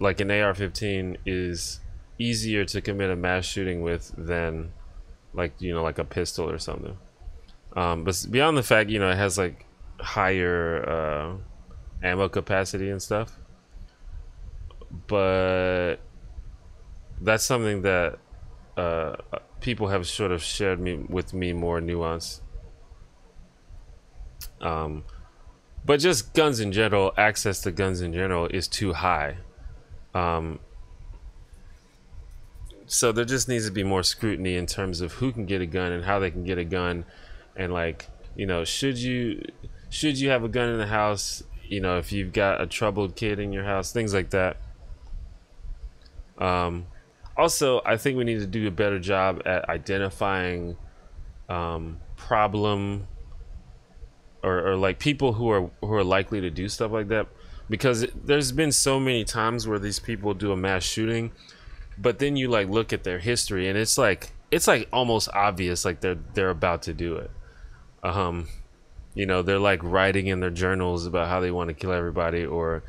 like an AR-15 is easier to commit a mass shooting with than like, you know, like a pistol or something. But beyond the fact, you know, it has like higher ammo capacity and stuff, but that's something that people have sort of shared with me more nuance. But just guns in general, access to guns in general is too high. Um, so there just needs to be more scrutiny in terms of who can get a gun and how they can get a gun, and like, you know, should you have a gun in the house, you know, if you've got a troubled kid in your house, things like that. Also, I think we need to do a better job at identifying problem, or like people who are likely to do stuff like that. because there's been so many times where these people do a mass shooting, but then you like look at their history and it's like almost obvious like they're about to do it. Um, they're like writing in their journals about how they want to kill everybody, or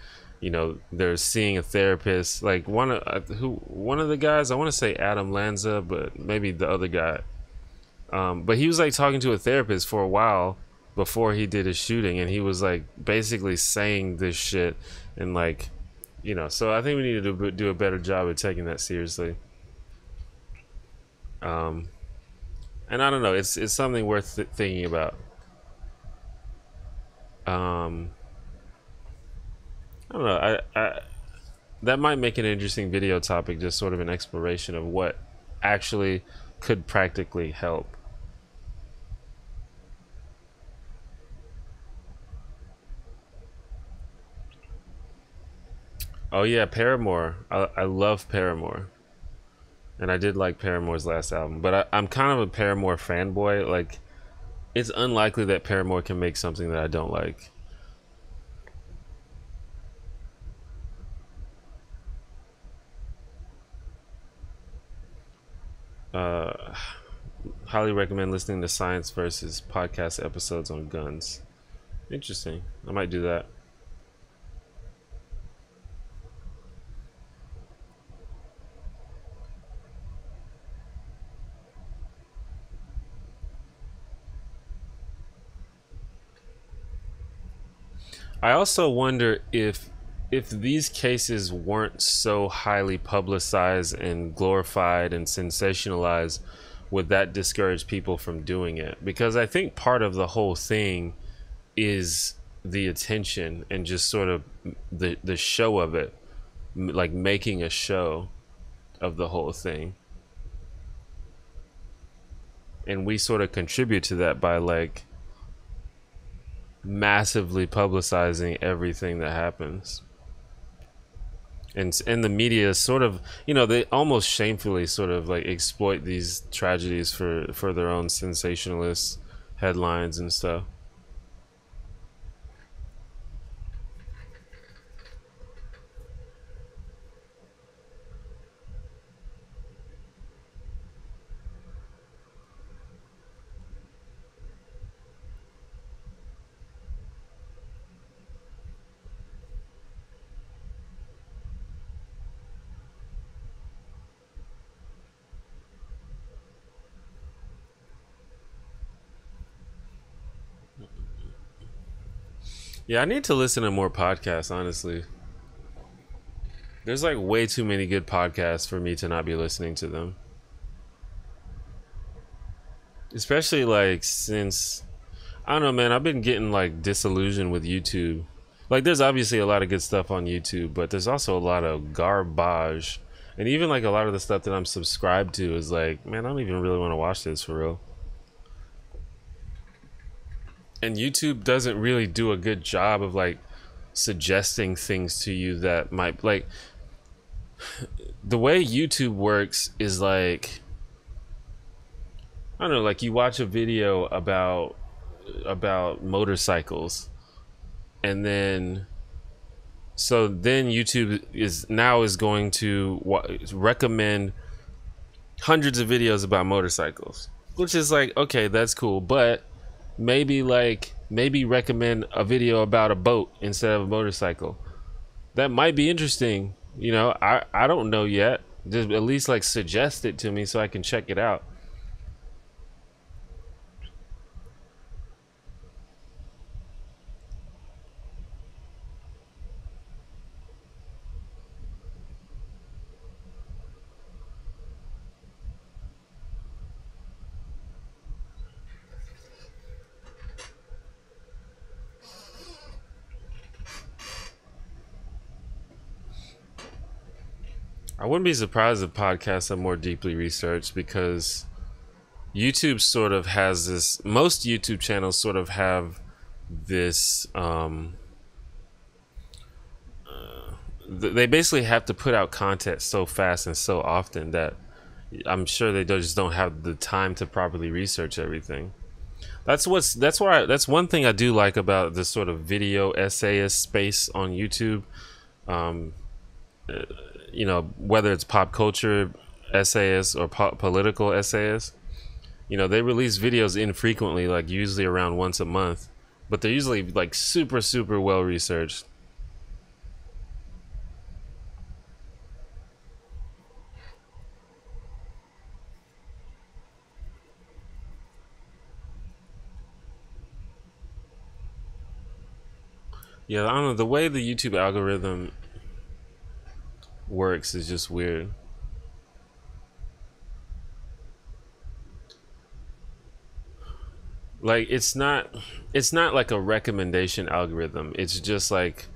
they're seeing a therapist. Like one of the guys, I want to say Adam Lanza, but maybe the other guy. But he was like talking to a therapist for a while before he did his shooting, and he was like basically saying this shit, and like, so I think we need to do a better job of taking that seriously. Um, and I don't know, it's something worth thinking about. Um, I don't know. I that might make an interesting video topic, just sort of an exploration of what actually could practically help. Oh yeah, Paramore. I love Paramore, and I did like Paramore's last album. But I'm kind of a Paramore fanboy. Like, it's unlikely that Paramore can make something that I don't like. Uh, Highly recommend listening to Science Versus podcast episodes on guns. Interesting. I might do that. I also wonder if these cases weren't so highly publicized and glorified and sensationalized, would that discourage people from doing it? Because I think part of the whole thing is the attention and just sort of the show of it, like making a show of the whole thing. And we sort of contribute to that by like massively publicizing everything that happens. And the media sort of, they almost shamefully sort of like exploit these tragedies for their own sensationalist headlines and stuff. Yeah, I need to listen to more podcasts, honestly. There's like way too many good podcasts for me to not be listening to them. Especially like since, I don't know, man, I've been getting like disillusioned with YouTube. Like, there's obviously a lot of good stuff on YouTube, but there's also a lot of garbage. And even like a lot of the stuff that I'm subscribed to is like, man, I don't even really want to watch this for real. And YouTube doesn't really do a good job of like suggesting things to you that might like, the way YouTube works is like, I don't know, like you watch a video about motorcycles, and then then YouTube is going to recommend hundreds of videos about motorcycles, which is like, okay, that's cool, but maybe recommend a video about a boat instead of a motorcycle. That might be interesting. I don't know yet. Just at least like suggest it to me so I can check it out. I wouldn't be surprised if podcasts are more deeply researched, because YouTube sort of has this, most YouTube channels sort of have this, they basically have to put out content so fast and so often that I'm sure they just don't have the time to properly research everything. That's one thing I do like about this sort of video essayist space on YouTube. Um, you know, whether it's pop culture essayists or political essayists, you know, they release videos infrequently, like usually around once a month, but they're usually like super well researched. Yeah, I don't know. The way the YouTube algorithm works is just weird. Like it's not like a recommendation algorithm. It's just like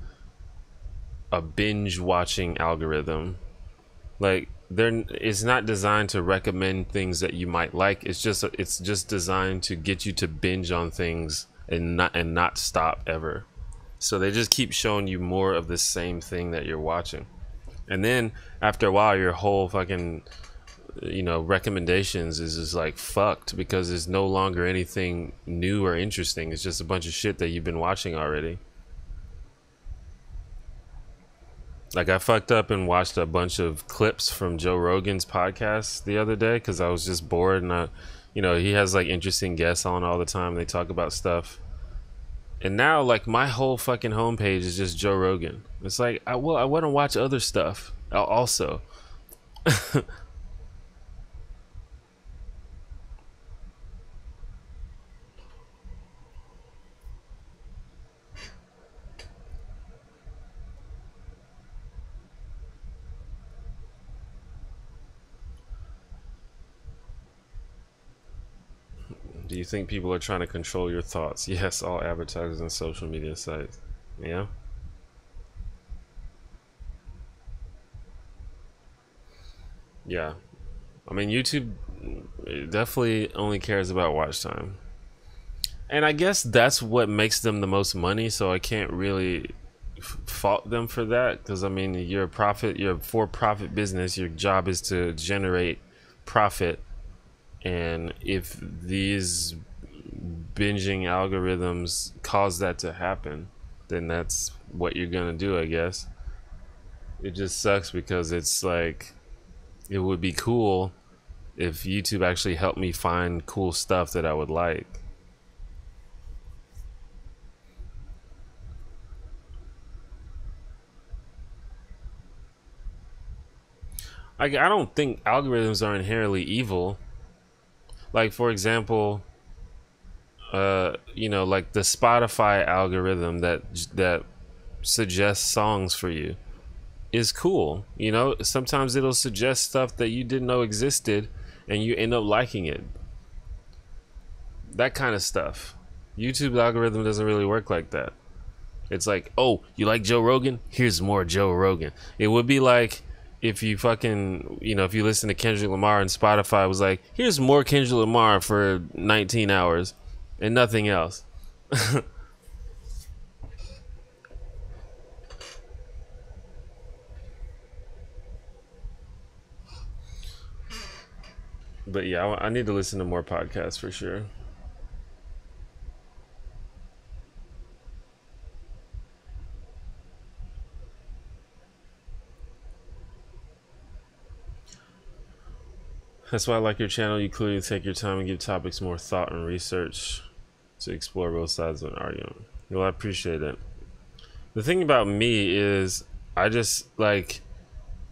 a binge watching algorithm. Like they're it's not designed to recommend things that you might like. It's just designed to get you to binge on things and not stop ever. So they just keep showing you more of the same thing that you're watching. And then after a while your whole fucking recommendations is just like fucked because there's no longer anything new or interesting. It's just a bunch of shit that you've been watching already. Like I fucked up and watched a bunch of clips from Joe Rogan's podcast the other day because I was just bored and he has like interesting guests on all the time. They talk about stuff. And now like my whole fucking homepage is just Joe Rogan. It's like I want to watch other stuff also. Do you think people are trying to control your thoughts? Yes, all advertisers and social media sites. Yeah. Yeah. I mean, YouTube definitely only cares about watch time. And I guess that's what makes them the most money, so I can't really fault them for that because I mean, you're a for-profit business. Your job is to generate profit, and if these binging algorithms cause that to happen, then that's what you're gonna do, I guess. It just sucks because it's like it would be cool if YouTube actually helped me find cool stuff that I would like. I don't think algorithms are inherently evil. Like for example, like the Spotify algorithm that suggests songs for you is cool. You know, sometimes it'll suggest stuff that you didn't know existed, and you end up liking it. That kind of stuff. YouTube's algorithm doesn't really work like that. It's like, oh, you like Joe Rogan? Here's more Joe Rogan. It would be like if you fucking, if you listen to Kendrick Lamar and Spotify was like, here's more Kendrick Lamar for 19 hours and nothing else. But yeah, I need to listen to more podcasts for sure. That's why I like your channel. You clearly take your time and give topics more thought and research to explore both sides of an argument. Well, I appreciate it. The thing about me is I just like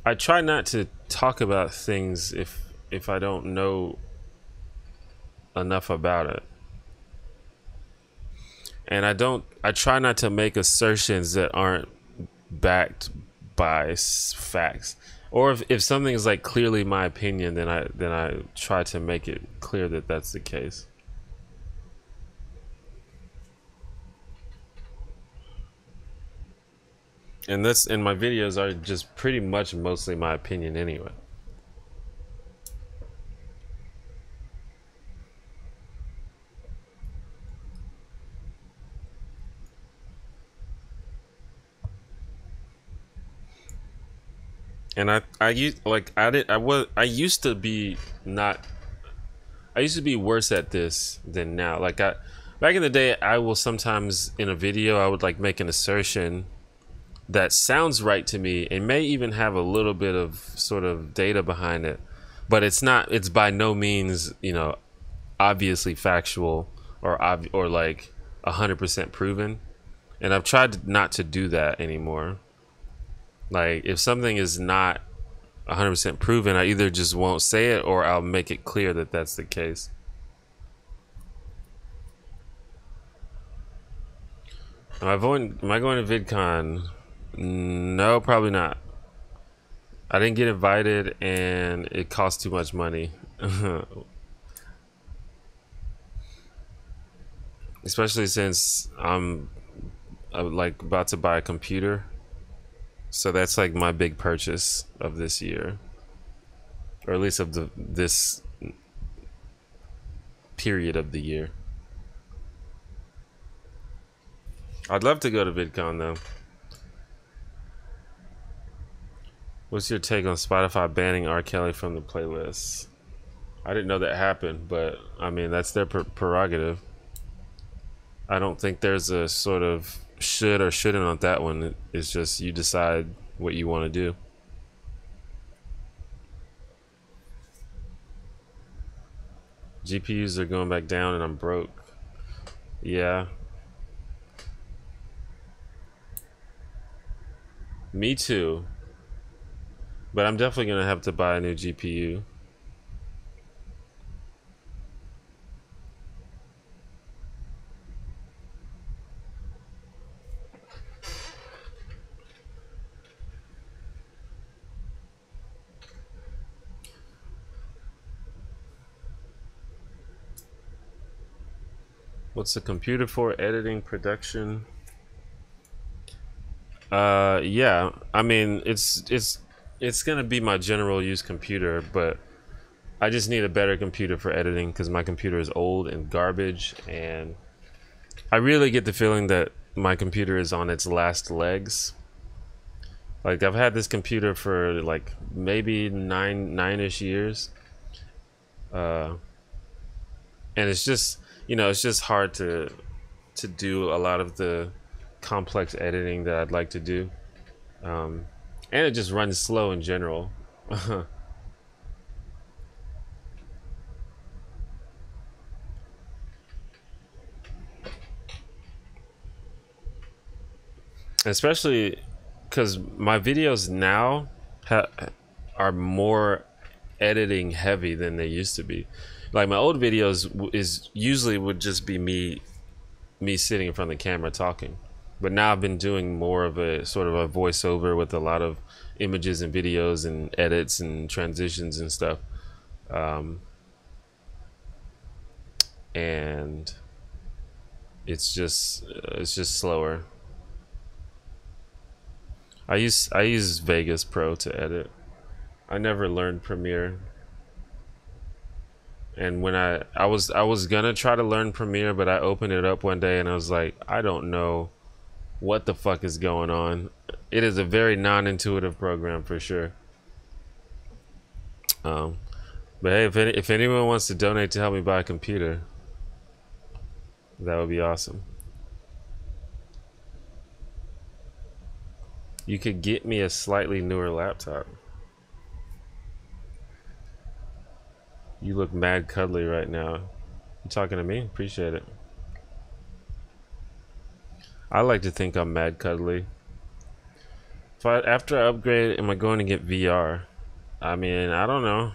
I try not to talk about things if I don't know enough about it. And I try not to make assertions that aren't backed by facts. Or if something is like clearly my opinion, then I try to make it clear that that's the case. And my videos are just pretty much mostly my opinion anyway. And I used to be not I used to be worse at this than now. Like back in the day, I will sometimes in a video I would like make an assertion that sounds right to me and may even have a little bit of sort of data behind it, but it's not. It's by no means, you know, obviously factual or like 100% proven. And I've tried not to do that anymore. Like if something is not 100% proven, I either just won't say it or I'll make it clear that that's the case. Am I going to VidCon? No, probably not. I didn't get invited and it costs too much money. Especially since I'm like about to buy a computer. So that's like my big purchase of this year. Or at least of this period of the year. I'd love to go to VidCon though. What's your take on Spotify banning R. Kelly from the playlist? I didn't know that happened, but I mean, that's their prerogative. I don't think there's a sort of should or shouldn't on that one. It's just you decide what you want to do. GPUs are going back down and I'm broke. Yeah. Me too. But I'm definitely going to have to buy a new GPU. What's the computer for? Editing, production? Yeah. I mean, it's gonna be my general use computer, but I just need a better computer for editing because my computer is old and garbage, and I really get the feeling that my computer is on its last legs. Like I've had this computer for like maybe nine-ish years, and it's just, you know, it's just hard to do a lot of the complex editing that I'd like to do, and it just runs slow in general. Especially because my videos now are more editing heavy than they used to be. Like my old videos is usually would just be me sitting in front of the camera talking, but now I've been doing more of a sort of a voiceover with a lot of images and videos and edits and transitions and stuff, and it's just slower. I use Vegas Pro to edit. I never learned Premiere. And when I was gonna try to learn Premiere, but I opened it up one day and I was like, I don't know what the fuck is going on. It is a very non-intuitive program for sure. But hey, if anyone wants to donate to help me buy a computer, that would be awesome. You could get me a slightly newer laptop. You look mad cuddly right now. You talking to me? Appreciate it. I like to think I'm mad cuddly. After I upgrade, am I going to get VR? I mean, I don't know.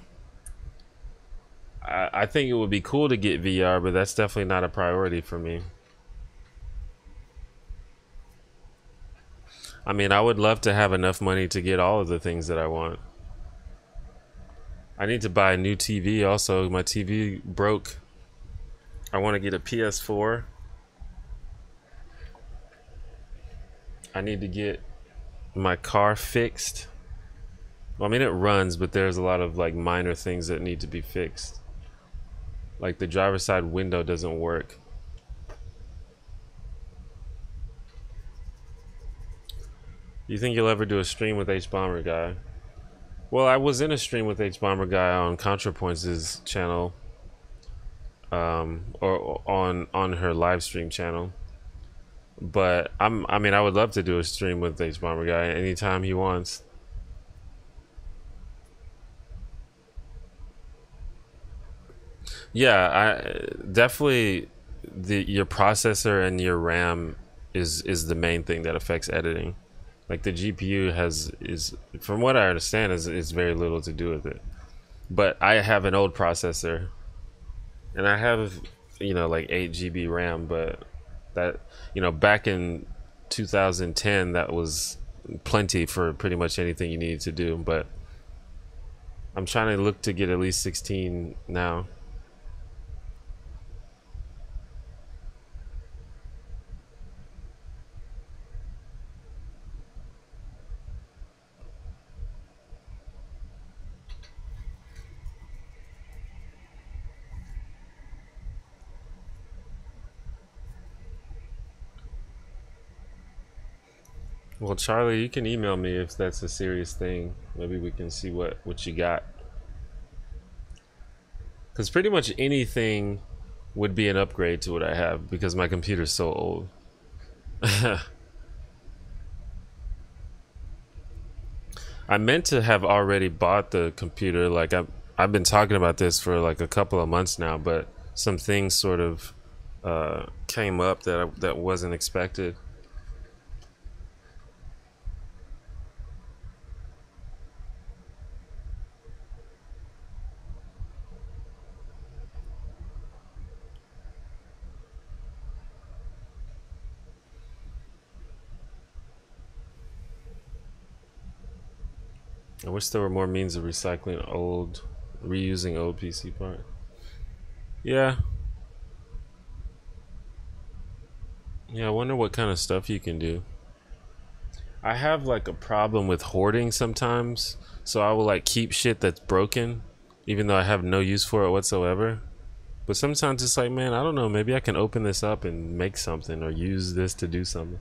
I think it would be cool to get VR, but that's definitely not a priority for me. I mean, I would love to have enough money to get all of the things that I want. I need to buy a new TV also. My TV broke. I want to get a PS4. I need to get my car fixed. Well, I mean, it runs, but there's a lot of like minor things that need to be fixed. Like the driver's side window doesn't work. Do you think you'll ever do a stream with H Bomber Guy? Well, I was in a stream with H Bomber Guy on ContraPoints' channel or on her live stream channel. But I mean, I would love to do a stream with H Bomber Guy anytime he wants. Yeah, I definitely the your processor and your RAM is the main thing that affects editing. Like the GPU is from what I understand is very little to do with it. But I have an old processor and I have like 8 GB RAM, but that back in 2010 that was plenty for pretty much anything you needed to do. But I'm trying to look to get at least 16 now. Well, Charlie, you can email me if that's a serious thing. Maybe we can see what you got. Because pretty much anything would be an upgrade to what I have because my computer's so old. I meant to have already bought the computer. Like I've been talking about this for like a couple of months now, but some things sort of came up that wasn't expected. I wish there were more means of reusing old PC parts. Yeah. Yeah, I wonder what kind of stuff you can do. I have like a problem with hoarding sometimes, so I will like keep shit that's broken, even though I have no use for it whatsoever. But sometimes it's like, man, I don't know, maybe I can open this up and make something or use this to do something.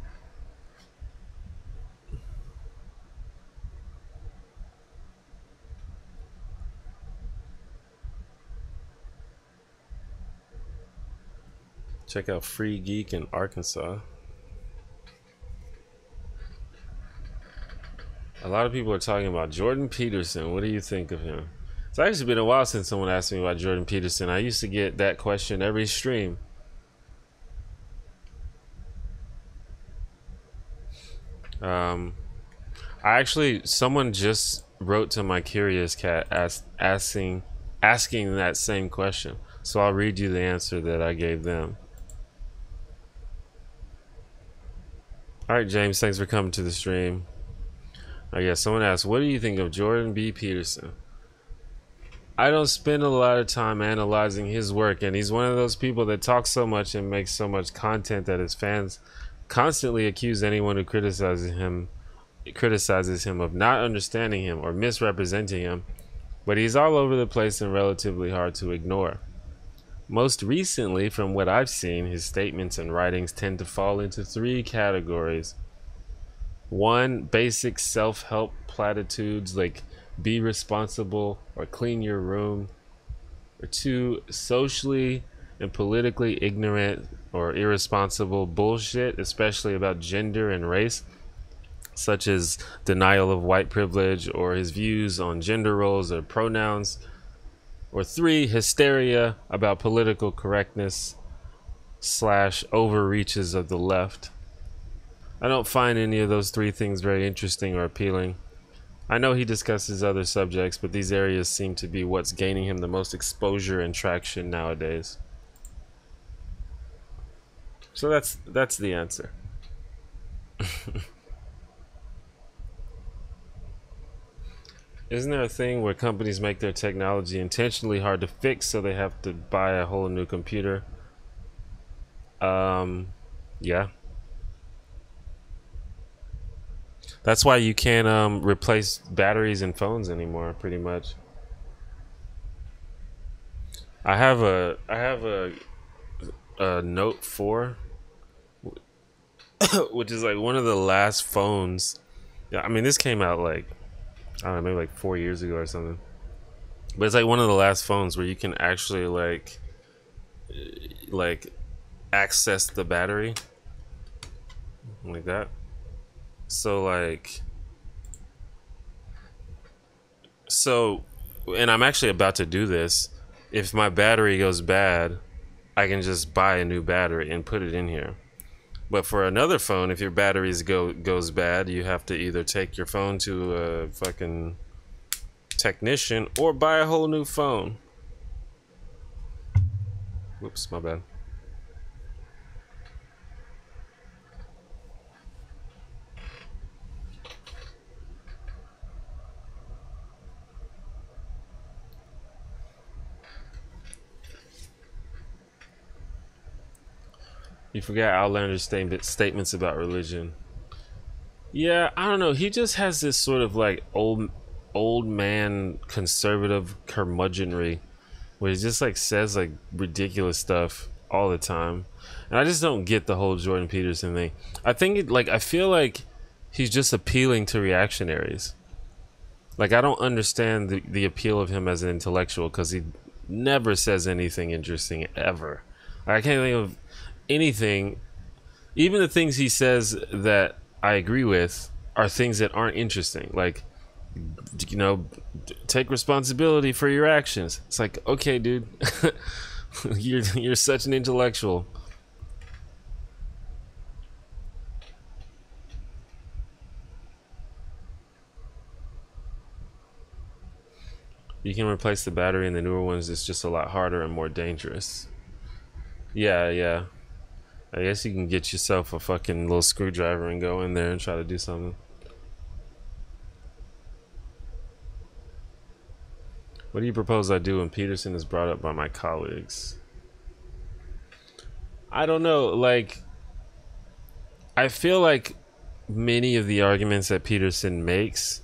Check out Free Geek in Arkansas. A lot of people are talking about Jordan Peterson. What do you think of him? It's actually been a while since someone asked me about Jordan Peterson. I used to get that question every stream. I actually, someone just wrote to my Curious Cat asking that same question. So I'll read you the answer that I gave them. All right, James, thanks for coming to the stream. I guess someone asked, what do you think of Jordan B. Peterson? I don't spend a lot of time analyzing his work, and he's one of those people that talks so much and makes so much content that his fans constantly accuse anyone who criticizes him of not understanding him or misrepresenting him, but he's all over the place and relatively hard to ignore. Most recently, from what I've seen, his statements and writings tend to fall into three categories. One, basic self-help platitudes like be responsible or clean your room. Or two, socially and politically ignorant or irresponsible bullshit, especially about gender and race, such as denial of white privilege or his views on gender roles or pronouns. Or three, hysteria about political correctness / overreaches of the left. I don't find any of those three things very interesting or appealing. I know he discusses other subjects, but these areas seem to be what's gaining him the most exposure and traction nowadays. So that's the answer. Isn't there a thing where companies make their technology intentionally hard to fix so they have to buy a whole new computer? Yeah. That's why you can't replace batteries in phones anymore, pretty much. I have a Note 4, which is like one of the last phones. Yeah, I mean this came out like I don't know, maybe like 4 years ago or something. But it's like one of the last phones where you can actually like like access the battery like that. So like, so, and I'm actually about to do this. If my battery goes bad, I can just buy a new battery and put it in here. But for another phone, if your batteries goes bad, you have to either take your phone to a fucking technician or buy a whole new phone. Whoops, my bad. You forgot Outlander's statements about religion. Yeah, I don't know. He just has this sort of like old man conservative curmudgeonry where he just like says like ridiculous stuff all the time. And I just don't get the whole Jordan Peterson thing. I think I feel like he's just appealing to reactionaries. Like I don't understand the appeal of him as an intellectual because he never says anything interesting ever. I can't think of anything. Even the things he says that I agree with are things that aren't interesting. Like, you know, take responsibility for your actions. It's like, okay, dude, you're such an intellectual. You can replace the battery in the newer ones. It's just a lot harder and more dangerous. Yeah, yeah. I guess you can get yourself a fucking little screwdriver and go in there and try to do something. What do you propose I do when Peterson is brought up by my colleagues? I don't know. Like, I feel like many of the arguments that Peterson makes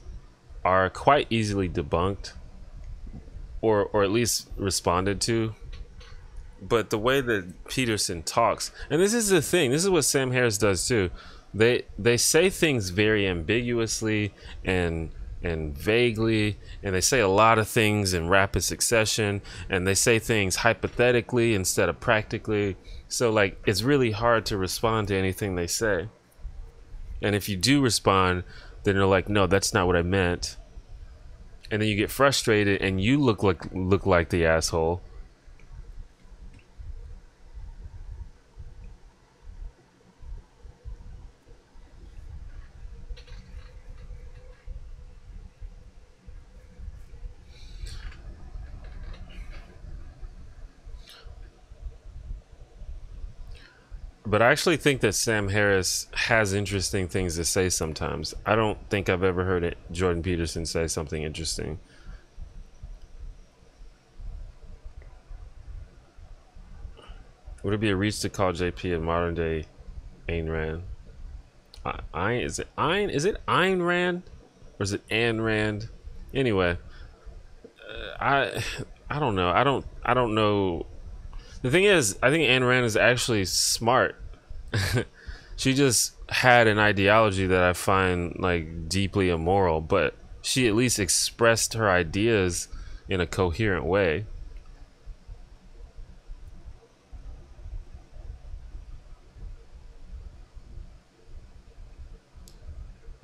are quite easily debunked or at least responded to. But the way that Peterson talks, and this is the thing, this is what Sam Harris does too. They say things very ambiguously and vaguely, and they say a lot of things in rapid succession, and they say things hypothetically instead of practically. So like it's really hard to respond to anything they say. And if you do respond, then they're like, "No, that's not what I meant." And then you get frustrated and you look like the asshole. But I actually think that Sam Harris has interesting things to say sometimes. I don't think I've ever heard Jordan Peterson say something interesting. Would it be a reach to call JP a modern day Ayn Rand? Is it Ayn? Is it Ayn Rand? Or is it Ayn Rand? Anyway, I don't know. I don't know. The thing is, I think Ayn Rand is actually smart. She just had an ideology that I find like deeply immoral, but she at least expressed her ideas in a coherent way.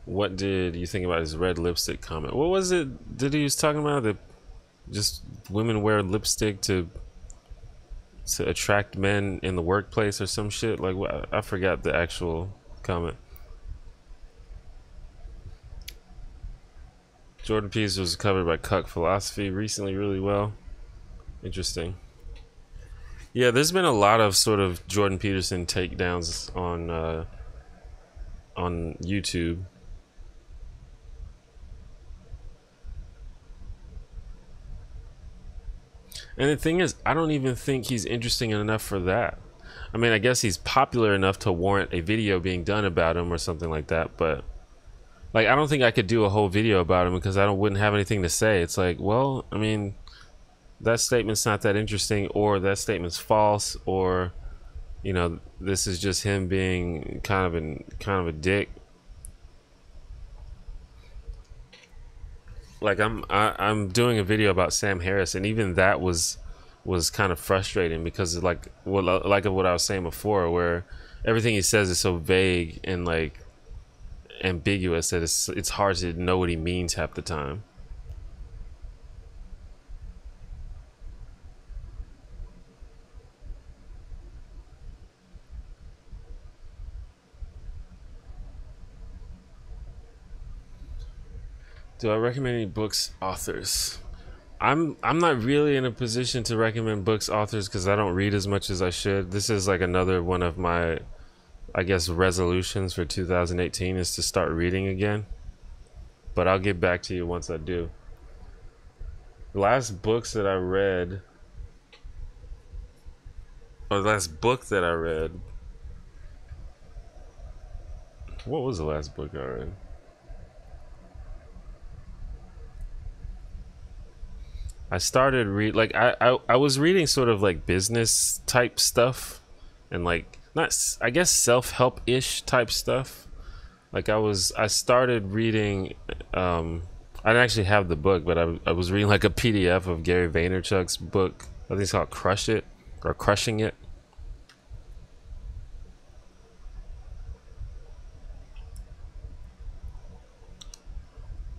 What did you think about his red lipstick comment? What was it that he was talking about? That just women wear lipstick to attract men in the workplace or some shit? Like, I forgot the actual comment. Jordan Peterson was covered by Cuck Philosophy recently really well. Interesting. Yeah, there's been a lot of sort of Jordan Peterson takedowns on YouTube. And the thing is, I don't even think he's interesting enough for that. I mean, I guess he's popular enough to warrant a video being done about him or something like that, but like I don't think I could do a whole video about him because wouldn't have anything to say. It's like, well, I mean, that statement's not that interesting, or that statement's false, or you know, this is just him being kind of a dick. Like I'm doing a video about Sam Harris, and even that was was kind of frustrating because of like what I was saying before, where everything he says is so vague and like ambiguous that it's hard to know what he means half the time. Do I recommend any books, authors? I'm not really in a position to recommend books, authors, because I don't read as much as I should. This is like another one of my, I guess, resolutions for 2018 is to start reading again. But I'll get back to you once I do. The last books that I read, or the last book that I read, what was the last book I read? I started I was reading sort of like business type stuff and like not I guess self-help ish type stuff. Like I started reading I didn't actually have the book, but I was reading like a PDF of Gary Vaynerchuk's book. I think it's called Crush It or Crushing It.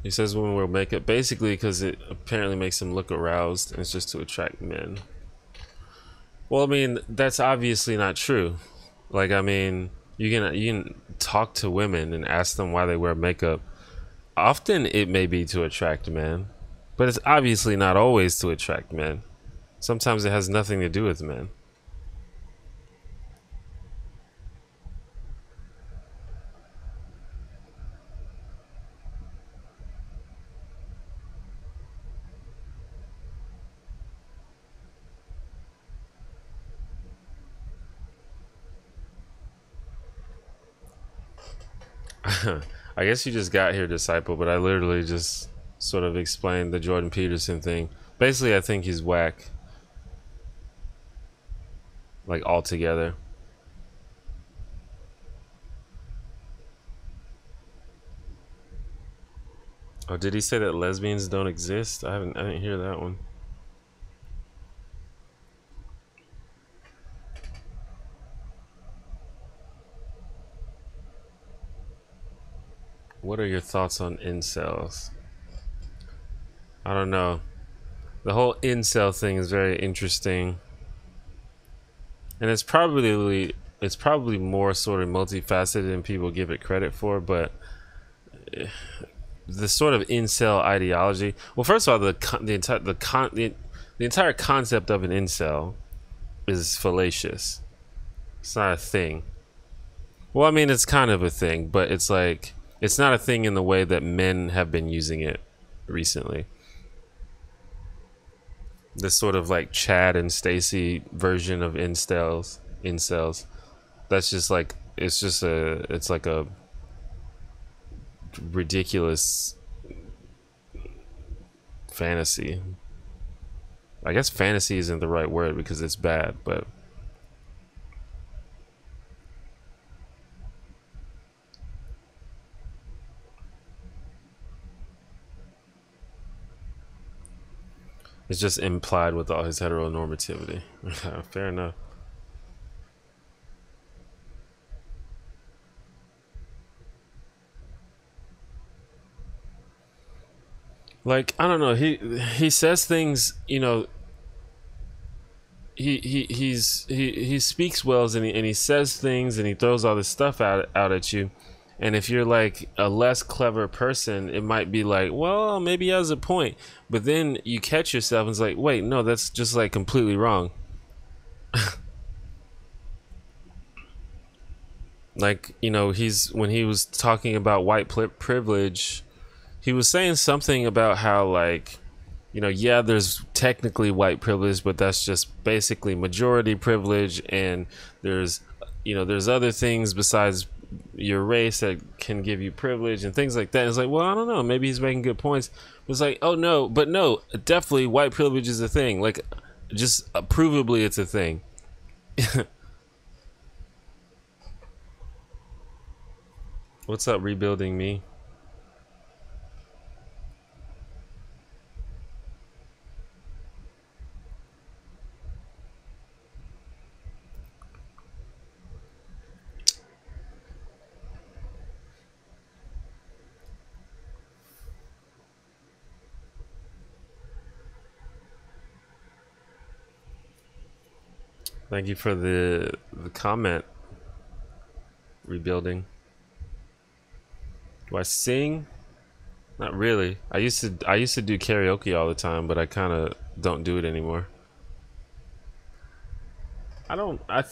He says women wear makeup basically because it apparently makes them look aroused, and it's just to attract men. Well, I mean, that's obviously not true. Like, I mean, you can talk to women and ask them why they wear makeup. Often it may be to attract men, but it's obviously not always to attract men. Sometimes it has nothing to do with men. I guess you just got here, disciple, but I literally just sort of explained the Jordan Peterson thing. Basically, I think he's whack. Like, altogether. Oh, did he say that lesbians don't exist? I didn't hear that one. What are your thoughts on incels? I don't know. The whole incel thing is very interesting. And it's probably more sort of multifaceted than people give it credit for, but the sort of incel ideology. Well, first of all, the entire concept of an incel is fallacious. It's not a thing. Well, I mean, it's kind of a thing, but it's like it's not a thing in the way that men have been using it recently. This sort of like Chad and Stacy version of incels. That's just like it's like a ridiculous fantasy. I guess fantasy isn't the right word because it's bad, but it's just implied with all his heteronormativity. Fair enough. Like, I don't know, he says things, you know, he speaks well and he says things and he throws all this stuff out at you. And if you're like a less clever person, it might be like, well, maybe he has a point. But then you catch yourself and it's like, wait, no, that's just like completely wrong. Like, you know, when he was talking about white privilege, he was saying something about how, like, you know, yeah, there's technically white privilege, but that's just basically majority privilege, and there's, you know, there's other things besides your race that can give you privilege and things like that. And it's like, well, I don't know, maybe he's making good points. It's like, oh no, but no, definitely white privilege is a thing. Like, just provably it's a thing. What's up, rebuilding me? Thank you for the comment. Rebuilding. Do I sing? Not really. I used to do karaoke all the time, but I kind of don't do it anymore. I don't. I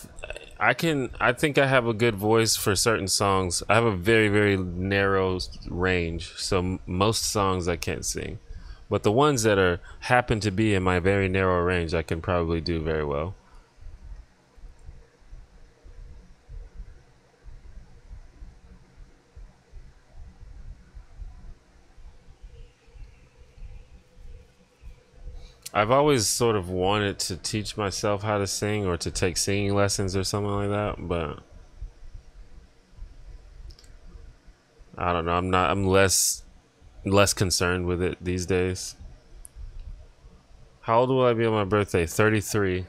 think I have a good voice for certain songs. I have a very narrow range, so most songs I can't sing, but the ones that are happen to be in my very narrow range, I can probably do very well. I've always sort of wanted to teach myself how to sing or to take singing lessons or something like that, but I don't know. I'm less concerned with it these days. How old will I be on my birthday? 33.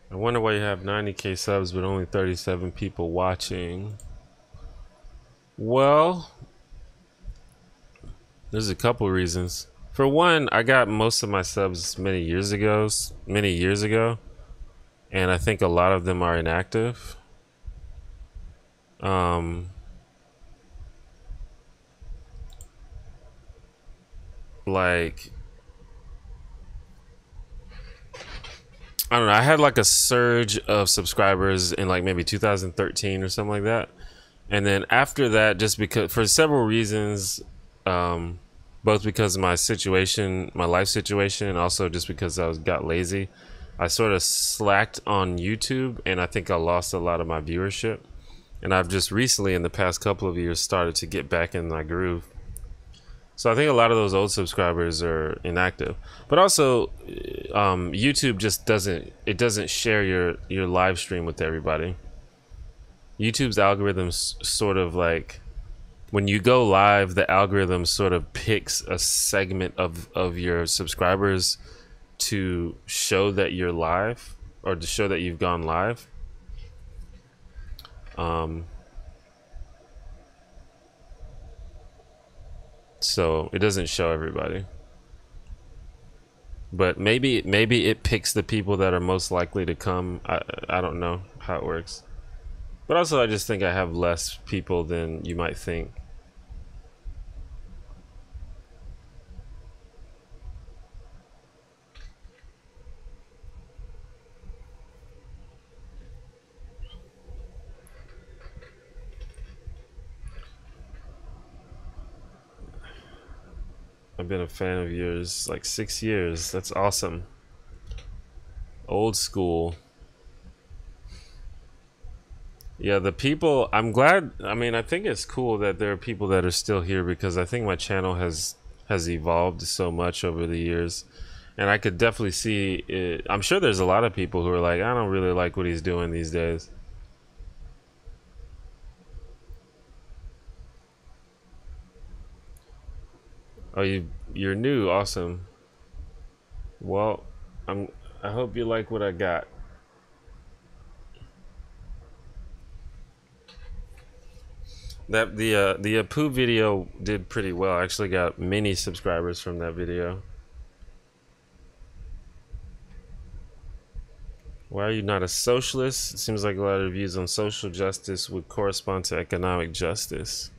I wonder why you have 90k subs but only 37 people watching. Well, there's a couple reasons. For one, I got most of my subs many years ago, and I think a lot of them are inactive. Like, I don't know. I had like a surge of subscribers in like maybe 2013 or something like that, and then after that, just because for several reasons, both because of my situation, my life situation, and also just because got lazy, I sort of slacked on YouTube, and I think I lost a lot of my viewership. And I've just recently, in the past couple of years, started to get back in my groove. So I think a lot of those old subscribers are inactive, but also YouTube just doesn't share your live stream with everybody. YouTube's algorithms sort of like when you go live, the algorithm sort of picks a segment of your subscribers to show that you're live or to show that you've gone live. So it doesn't show everybody. But maybe it picks the people that are most likely to come. I don't know how it works. But also I just think I have less people than you might think. I've been a fan of yours like 6 years. That's awesome. Old school. Yeah, the people, I'm glad. I mean, I think it's cool that there are people that are still here because I think my channel has evolved so much over the years. And I could definitely see it. I'm sure there's a lot of people who are like, I don't really like what he's doing these days. Oh, you're new. Awesome. Well, I hope you like what I got. That the Apu video did pretty well. I actually got many subscribers from that video. Why are you not a socialist? It seems like a lot of views on social justice would correspond to economic justice.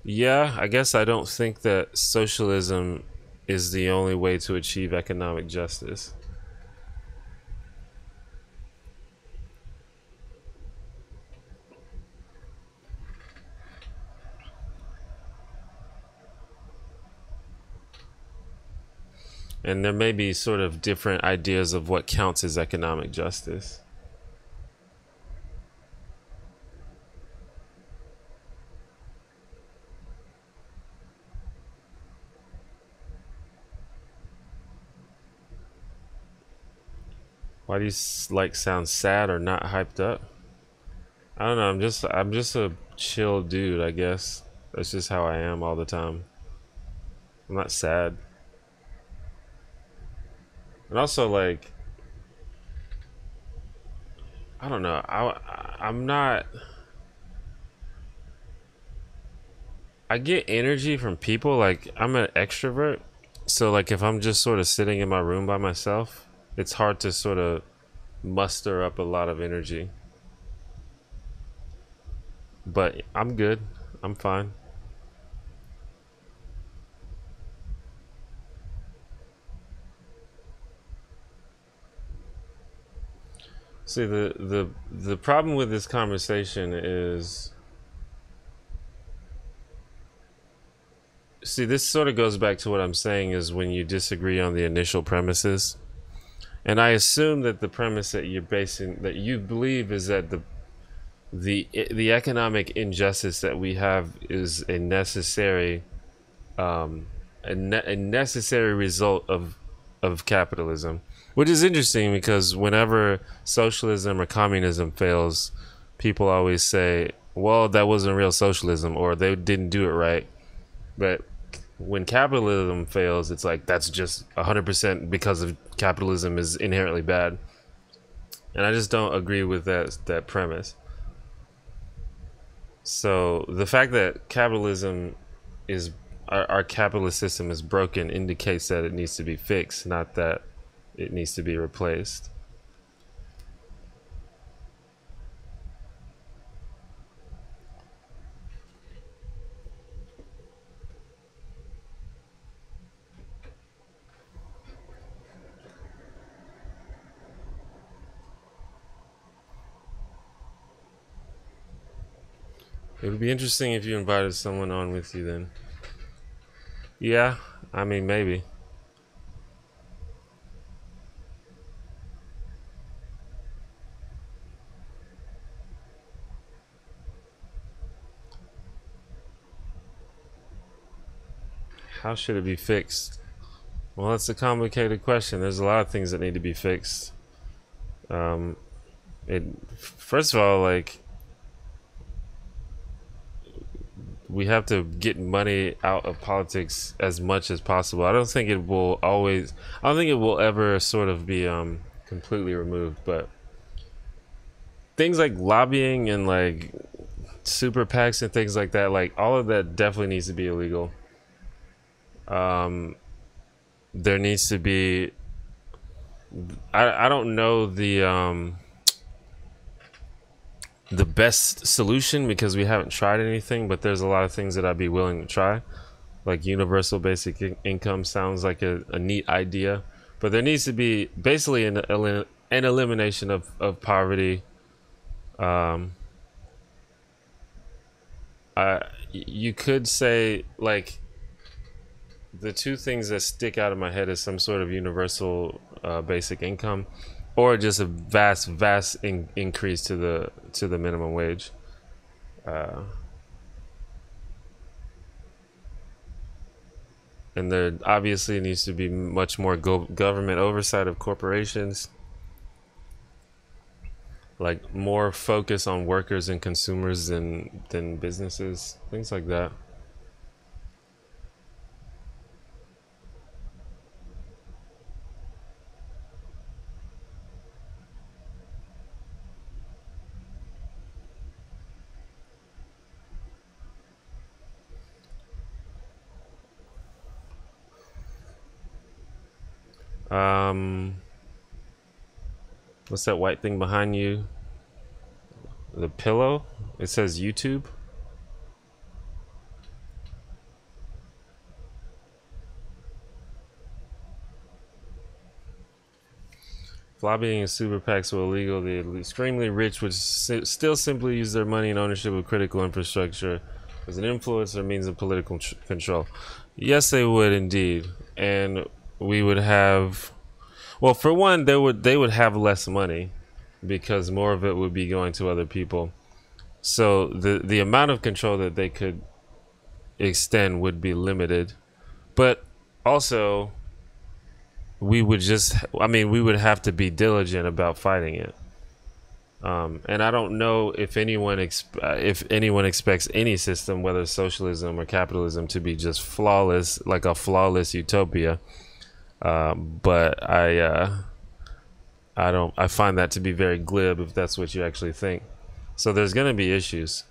Yeah, I guess I don't think that socialism is the only way to achieve economic justice. And there may be sort of different ideas of what counts as economic justice. Why do you like sound sad or not hyped up? I don't know. I'm just a chill dude, I guess. That's just how I am all the time. I'm not sad. And also, like, I don't know. I'm not. I get energy from people. Like, I'm an extrovert, so like if I'm just sort of sitting in my room by myself, it's hard to sort of muster up a lot of energy. But I'm good. I'm fine. See, the problem with this conversation is, see, this sort of goes back to what I'm saying is when you disagree on the initial premises. And I assume that the premise that you're basing, that you believe, is that the economic injustice that we have is a necessary a necessary result of capitalism, which is interesting because whenever socialism or communism fails, people always say, "Well, that wasn't real socialism," or "They didn't do it right." But when capitalism fails, it's like that's just 100% because of capitalism is inherently bad, and I just don't agree with that premise. So the fact that capitalism is our capitalist system is broken indicates that it needs to be fixed, not that it needs to be replaced. It would be interesting if you invited someone on with you then. Yeah, I mean, maybe. How should it be fixed? Well, that's a complicated question. There's a lot of things that need to be fixed. Um, it first of all, like, we have to get money out of politics as much as possible. I don't think it will always. I don't think it will ever sort of be completely removed. But things like lobbying and like super PACs and things like that, like all of that definitely needs to be illegal. Um, there needs to be. I don't know the best solution because we haven't tried anything, but there's a lot of things that I'd be willing to try. Like universal basic income sounds like a neat idea, but there needs to be basically an elimination of poverty. Um, you could say like the two things that stick out of my head is some sort of universal basic income, or just a vast increase to the minimum wage. Uh, and there obviously needs to be much more government oversight of corporations, like more focus on workers and consumers than businesses, things like that. Um, what's that white thing behind you? The pillow. It says YouTube. Lobbying and super PACs were illegal. The extremely rich would still simply use their money and ownership of critical infrastructure as an influence or means of political control. Yes, they would indeed, and we would have. Well, for one, they would have less money because more of it would be going to other people. So the amount of control that they could extend would be limited, but also we would just, I mean, we would have to be diligent about fighting it. And I don't know if if anyone expects any system, whether socialism or capitalism, to be just flawless, like a flawless utopia. But I don't. I find that to be very glib if that's what you actually think. So there's going to be issues.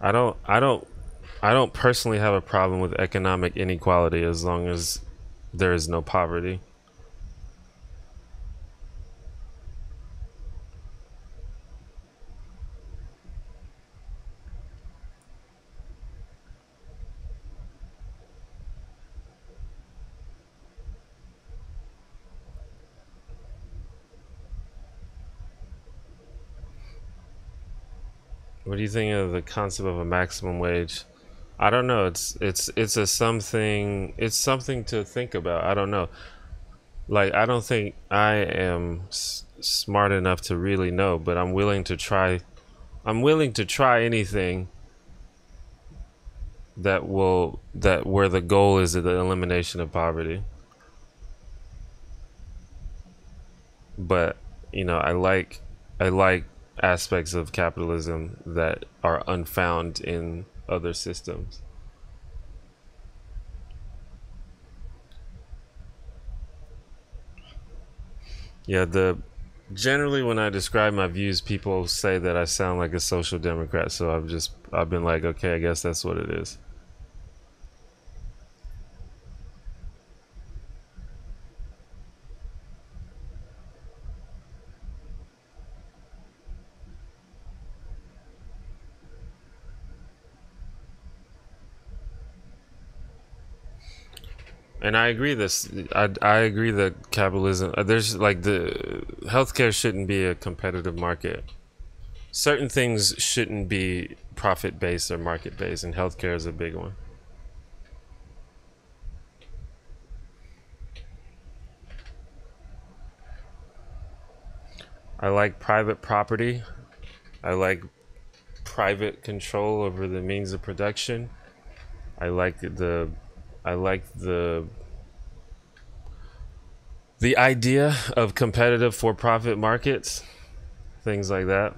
I don't. I don't. I don't personally have a problem with economic inequality as long as there is no poverty. What do you think of the concept of a maximum wage? I don't know. It's a something. It's something to think about. I don't know. Like I don't think I am smart enough to really know, but I'm willing to try. I'm willing to try anything that where the goal is the elimination of poverty. But I like aspects of capitalism that are unfound in other systems. Yeah, the generally when I describe my views, people say that I sound like a social democrat. So I've been like, okay, I guess that's what it is. And I agree this. I agree that capitalism. There's like the healthcare shouldn't be a competitive market. Certain things shouldn't be profit based or market based, and healthcare is a big one. I like private property. I like private control over the means of production. I like the I like the idea of competitive for-profit markets, things like that.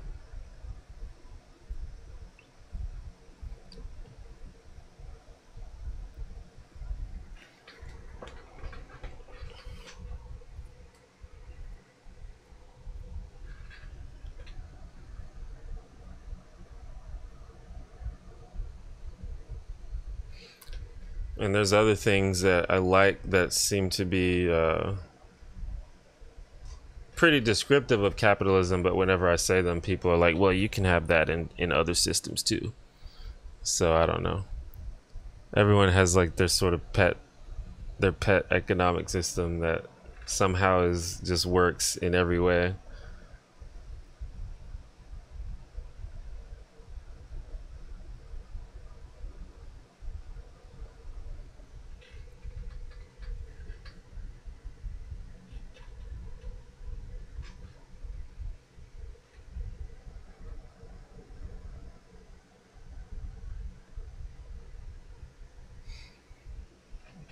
And there's other things that I like that seem to be pretty descriptive of capitalism, but whenever I say them, people are like, well, you can have that in other systems too. So I don't know. Everyone has like their pet economic system that somehow is just works in every way.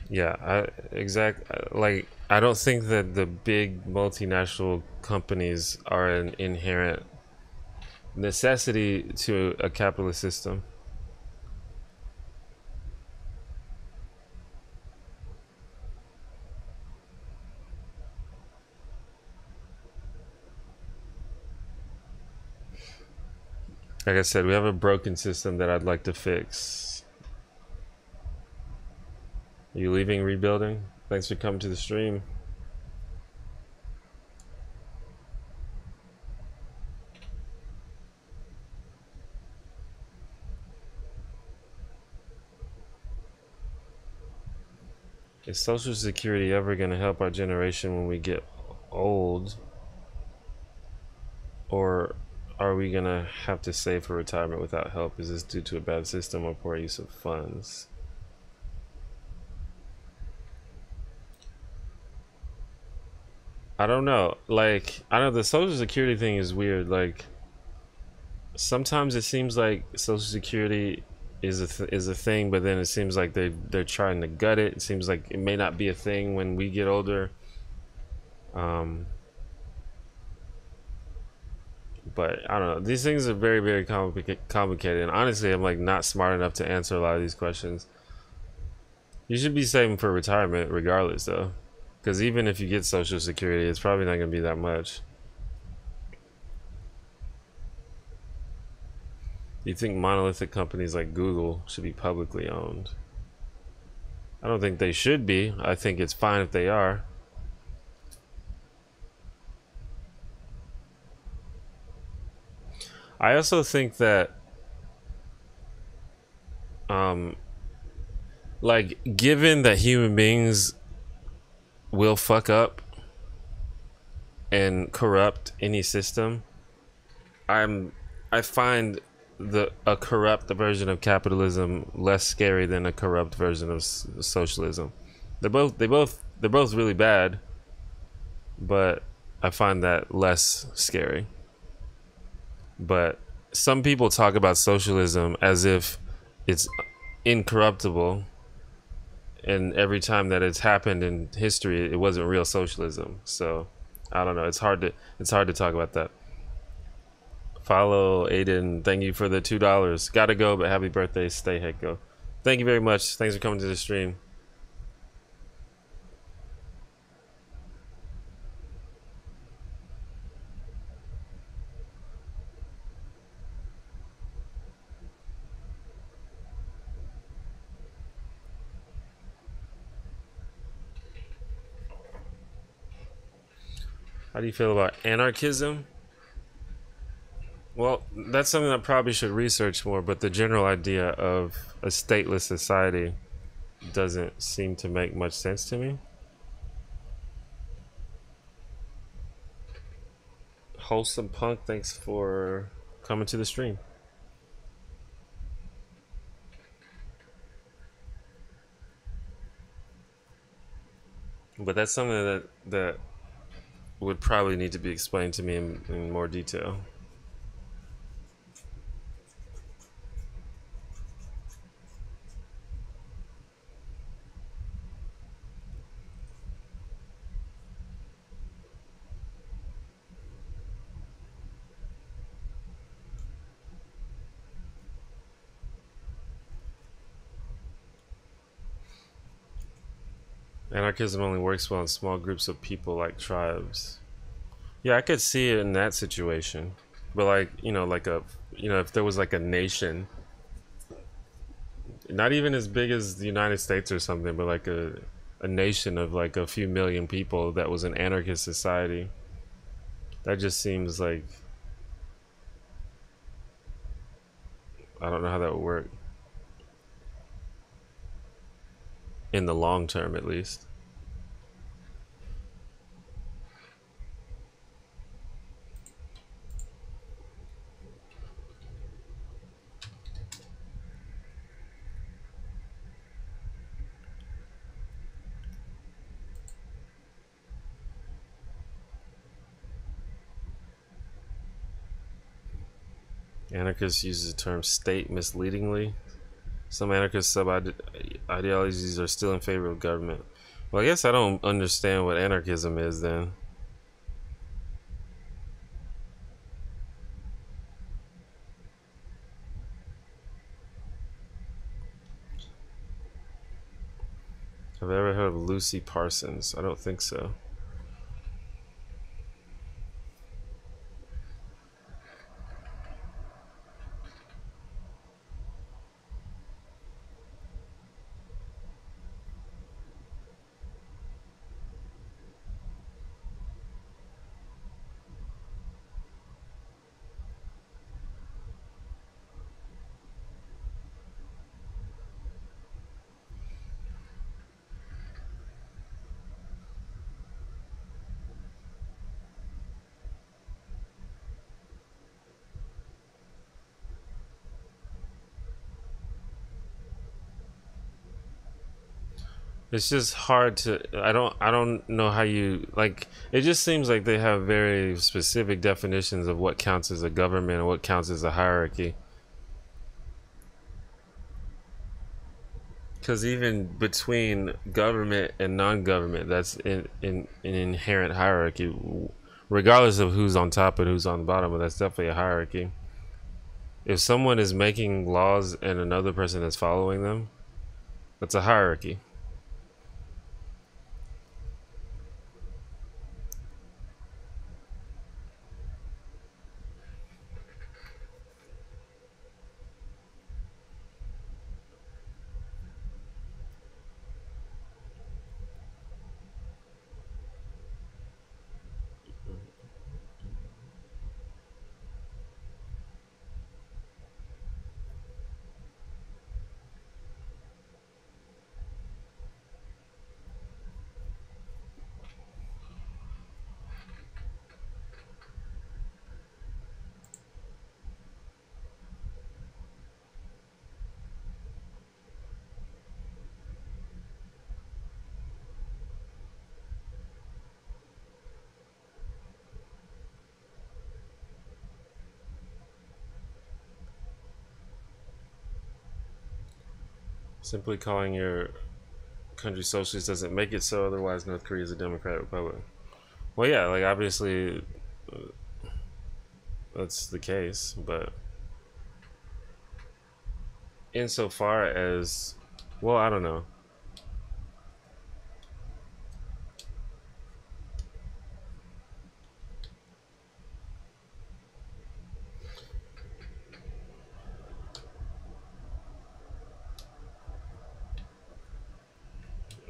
Yeah, like I don't think that the big multinational companies are an inherent necessity to a capitalist system. Like I said, we have a broken system that I'd like to fix. Are you leaving rebuilding? Thanks for coming to the stream. Is Social Security ever going to help our generation when we get old? Or are we going to have to save for retirement without help? Is this due to a bad system or poor use of funds? I don't know. Like, I know the social security thing is weird. Like, sometimes it seems like social security is a thing, but then it seems like they're trying to gut it. It seems like it may not be a thing when we get older. Um, but I don't know. These things are very very complicated, and honestly, I'm like not smart enough to answer a lot of these questions. You should be saving for retirement regardless, though, because even if you get social security, it's probably not going to be that much. You think monolithic companies like Google should be publicly owned? I don't think they should be. I think it's fine if they are. I also think that, um, like, given that human beings will fuck up and corrupt any system, I'm I find the a corrupt version of capitalism less scary than a corrupt version of socialism. They're both really bad, but I find that less scary. But some people talk about socialism as if it's incorruptible, and every time that it's happened in history, it wasn't real socialism. So I don't know. It's hard to talk about that. Follow Aiden. Thank you for the $2. Gotta go, but happy birthday. Stay Heiko. Thank you very much. Thanks for coming to the stream. How do you feel about anarchism? Well, that's something I probably should research more, but the general idea of a stateless society doesn't seem to make much sense to me. Wholesome Punk, thanks for coming to the stream. But that's something that would probably need to be explained to me in more detail. Anarchism only works well in small groups of people like tribes. Yeah, I could see it in that situation. But like, if there was like a nation, not even as big as the United States or something, but like a nation of like a few million people that was an anarchist society, that just seems like I don't know how that would work in the long term at least. Anarchists use the term state misleadingly. Some anarchist sub ideologies are still in favor of government. Well, I guess I don't understand what anarchism is then. Have I ever heard of Lucy Parsons? I don't think so. It's just hard to. I don't know how you like. It just seems like they have very specific definitions of what counts as a government and what counts as a hierarchy. Because even between government and non-government, that's in an inherent hierarchy, regardless of who's on top and who's on the bottom. But that's definitely a hierarchy. If someone is making laws and another person is following them, that's a hierarchy. Simply calling your country socialist doesn't make it so. Otherwise, North Korea is a democratic republic. Well, yeah, like obviously that's the case, but insofar as, well, I don't know.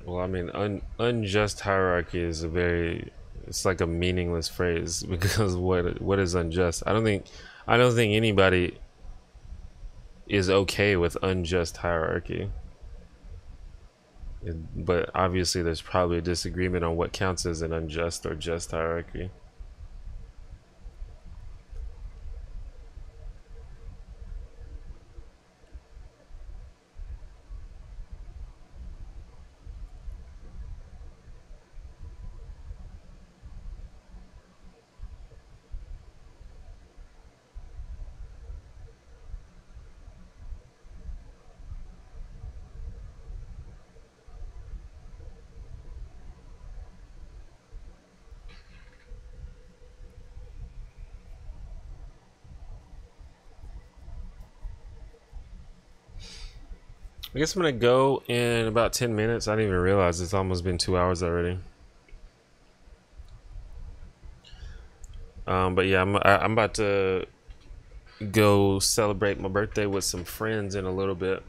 Well, I mean, unjust hierarchy is a very, it's like a meaningless phrase because what is unjust? I don't think anybody is okay with unjust hierarchy. But obviously, there's probably a disagreement on what counts as an unjust or just hierarchy. I guess I'm gonna go in about 10 minutes. I didn't even realize it's almost been 2 hours already. But yeah, I'm about to go celebrate my birthday with some friends in a little bit.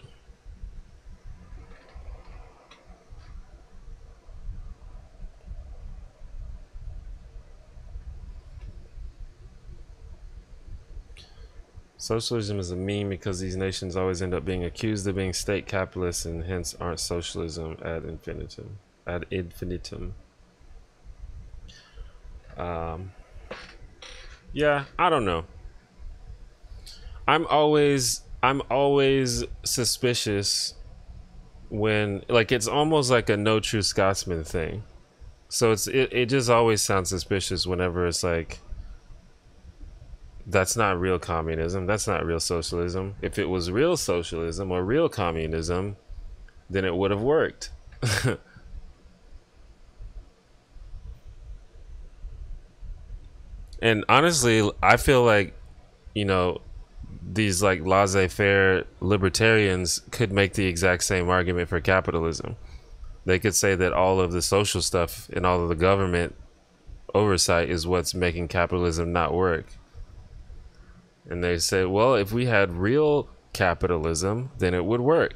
Socialism is a meme because these nations always end up being accused of being state capitalists and hence aren't socialism ad infinitum. Ad infinitum. Um, yeah, I don't know. I'm always suspicious when like it's almost like a no true Scotsman thing. So it just always sounds suspicious whenever it's like that's not real communism, that's not real socialism. If it was real socialism or real communism, then it would have worked. And honestly, I feel like, you know, these like laissez-faire libertarians could make the exact same argument for capitalism. They could say that all of the social stuff and all of the government oversight is what's making capitalism not work. And they say, well, if we had real capitalism, then it would work.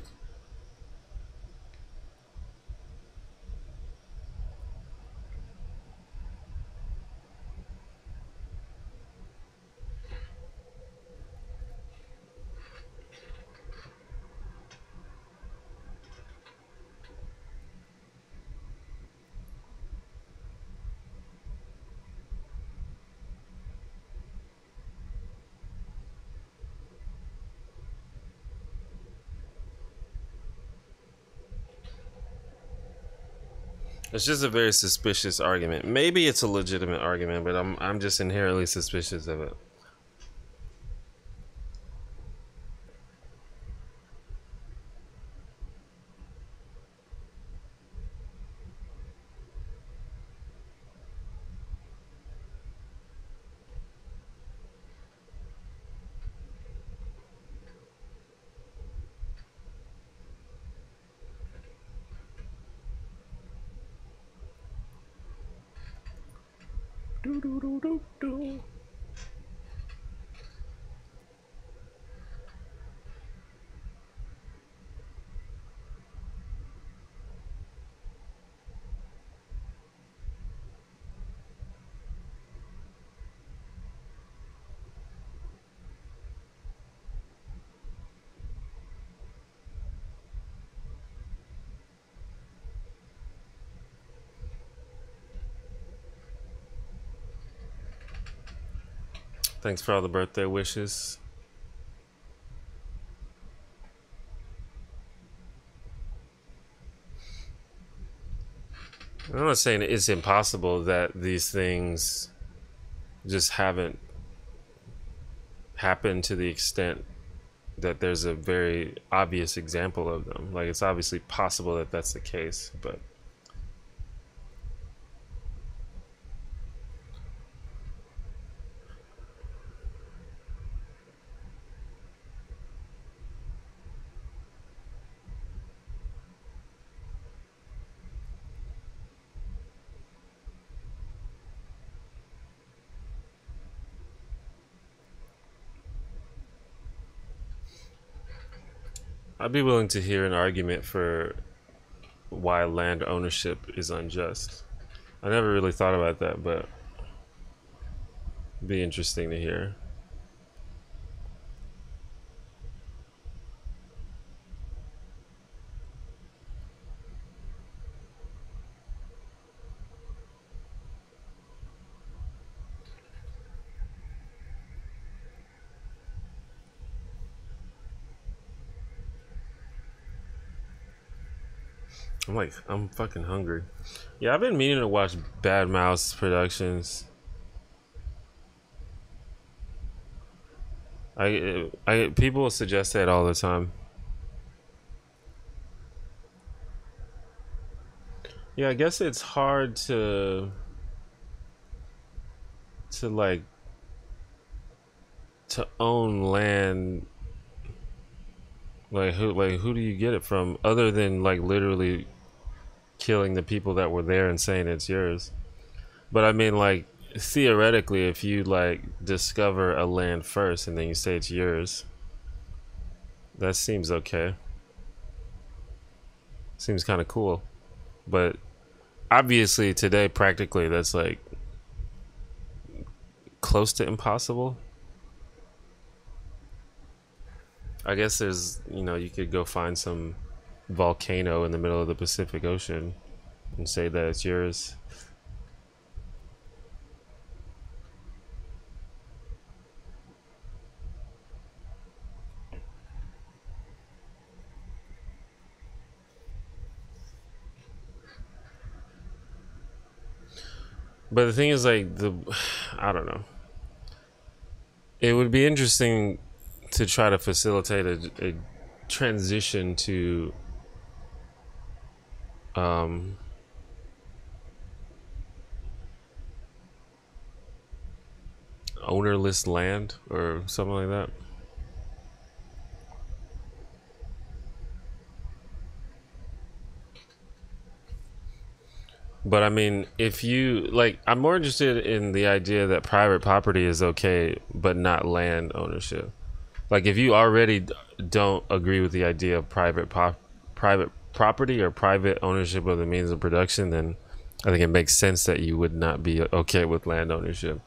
It's just a very suspicious argument. Maybe it's a legitimate argument, but I'm just inherently suspicious of it. Do, do, do, do, do. Thanks for all the birthday wishes. I'm not saying it's impossible that these things just haven't happened to the extent that there's a very obvious example of them. Like, it's obviously possible that that's the case, but I'd be willing to hear an argument for why land ownership is unjust. I never really thought about that, but it'd be interesting to hear. I'm fucking hungry. Yeah, I've been meaning to watch Bad Mouse Productions. People suggest that all the time. Yeah, I guess it's hard to like to own land. Like who do you get it from other than like literally killing the people that were there and saying it's yours? But I mean, like, theoretically, if you like discover a land first and then you say it's yours, that seems okay. Seems kind of cool. But obviously today practically that's like close to impossible. I guess there's, you could go find some volcano in the middle of the Pacific Ocean and say that it's yours. But the thing is, like, I don't know. It would be interesting to try to facilitate a transition to um, ownerless land or something like that. But I mean, if you like, I'm more interested in the idea that private property is okay, but not land ownership. Like, if you already don't agree with the idea of private property or private ownership of the means of production, then I think it makes sense that you would not be okay with land ownership.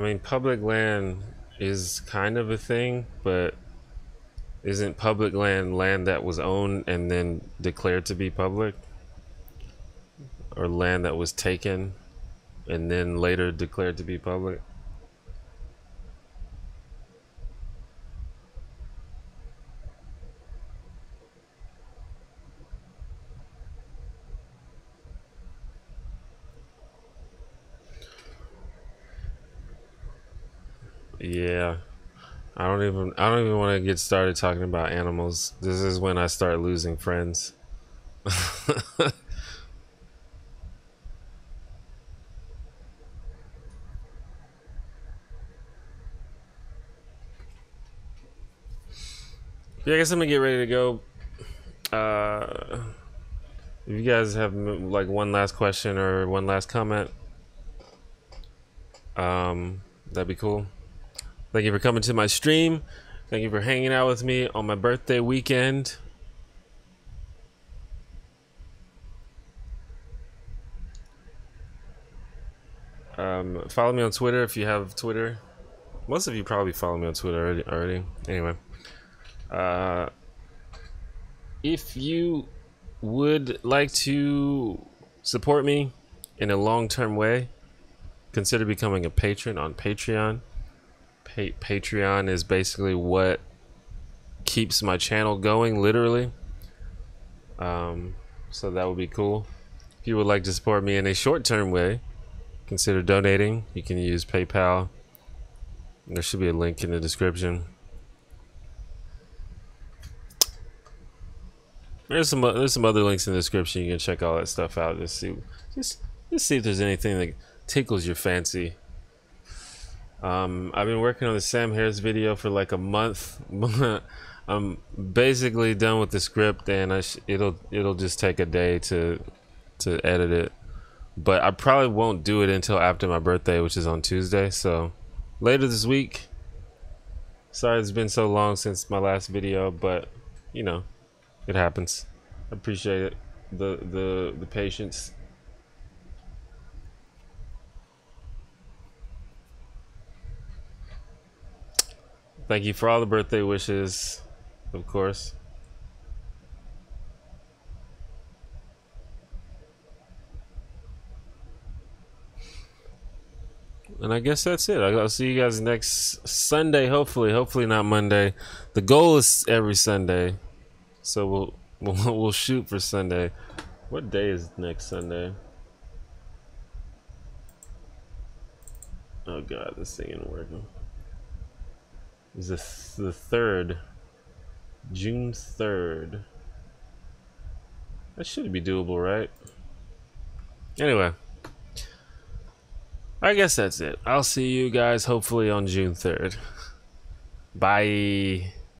mean, public land is kind of a thing, but isn't public land land that was owned and then declared to be public? Or land that was taken and then later declared to be public? Yeah. I don't even want to get started talking about animals. This is when I start losing friends. Yeah, I guess I'm gonna get ready to go. If you guys have like one last question or one last comment, that'd be cool. Thank you for coming to my stream. Thank you for hanging out with me on my birthday weekend. Follow me on Twitter if you have Twitter. Most of you probably follow me on Twitter already. Anyway, if you would like to support me in a long-term way, consider becoming a patron on Patreon. Patreon is basically what keeps my channel going, literally. So that would be cool. If you would like to support me in a short-term way, consider donating. You can use PayPal. There should be a link in the description. There's some other links in the description. You can check all that stuff out. Just see if there's anything that tickles your fancy. I've been working on the Sam Harris video for like a month. I'm basically done with the script, and it'll just take a day to edit it. But I probably won't do it until after my birthday, which is on Tuesday. So later this week. Sorry it's been so long since my last video, but you know, it happens. I appreciate it. The patience. Thank you for all the birthday wishes, of course. And I guess that's it. I'll see you guys next Sunday, hopefully not Monday. The goal is every Sunday, so we'll shoot for Sunday. What day is next Sunday? Oh god, this thing ain't working. It's the 3rd, June 3rd. That should be doable, right? Anyway, I guess that's it. I'll see you guys hopefully on June 3rd. Bye.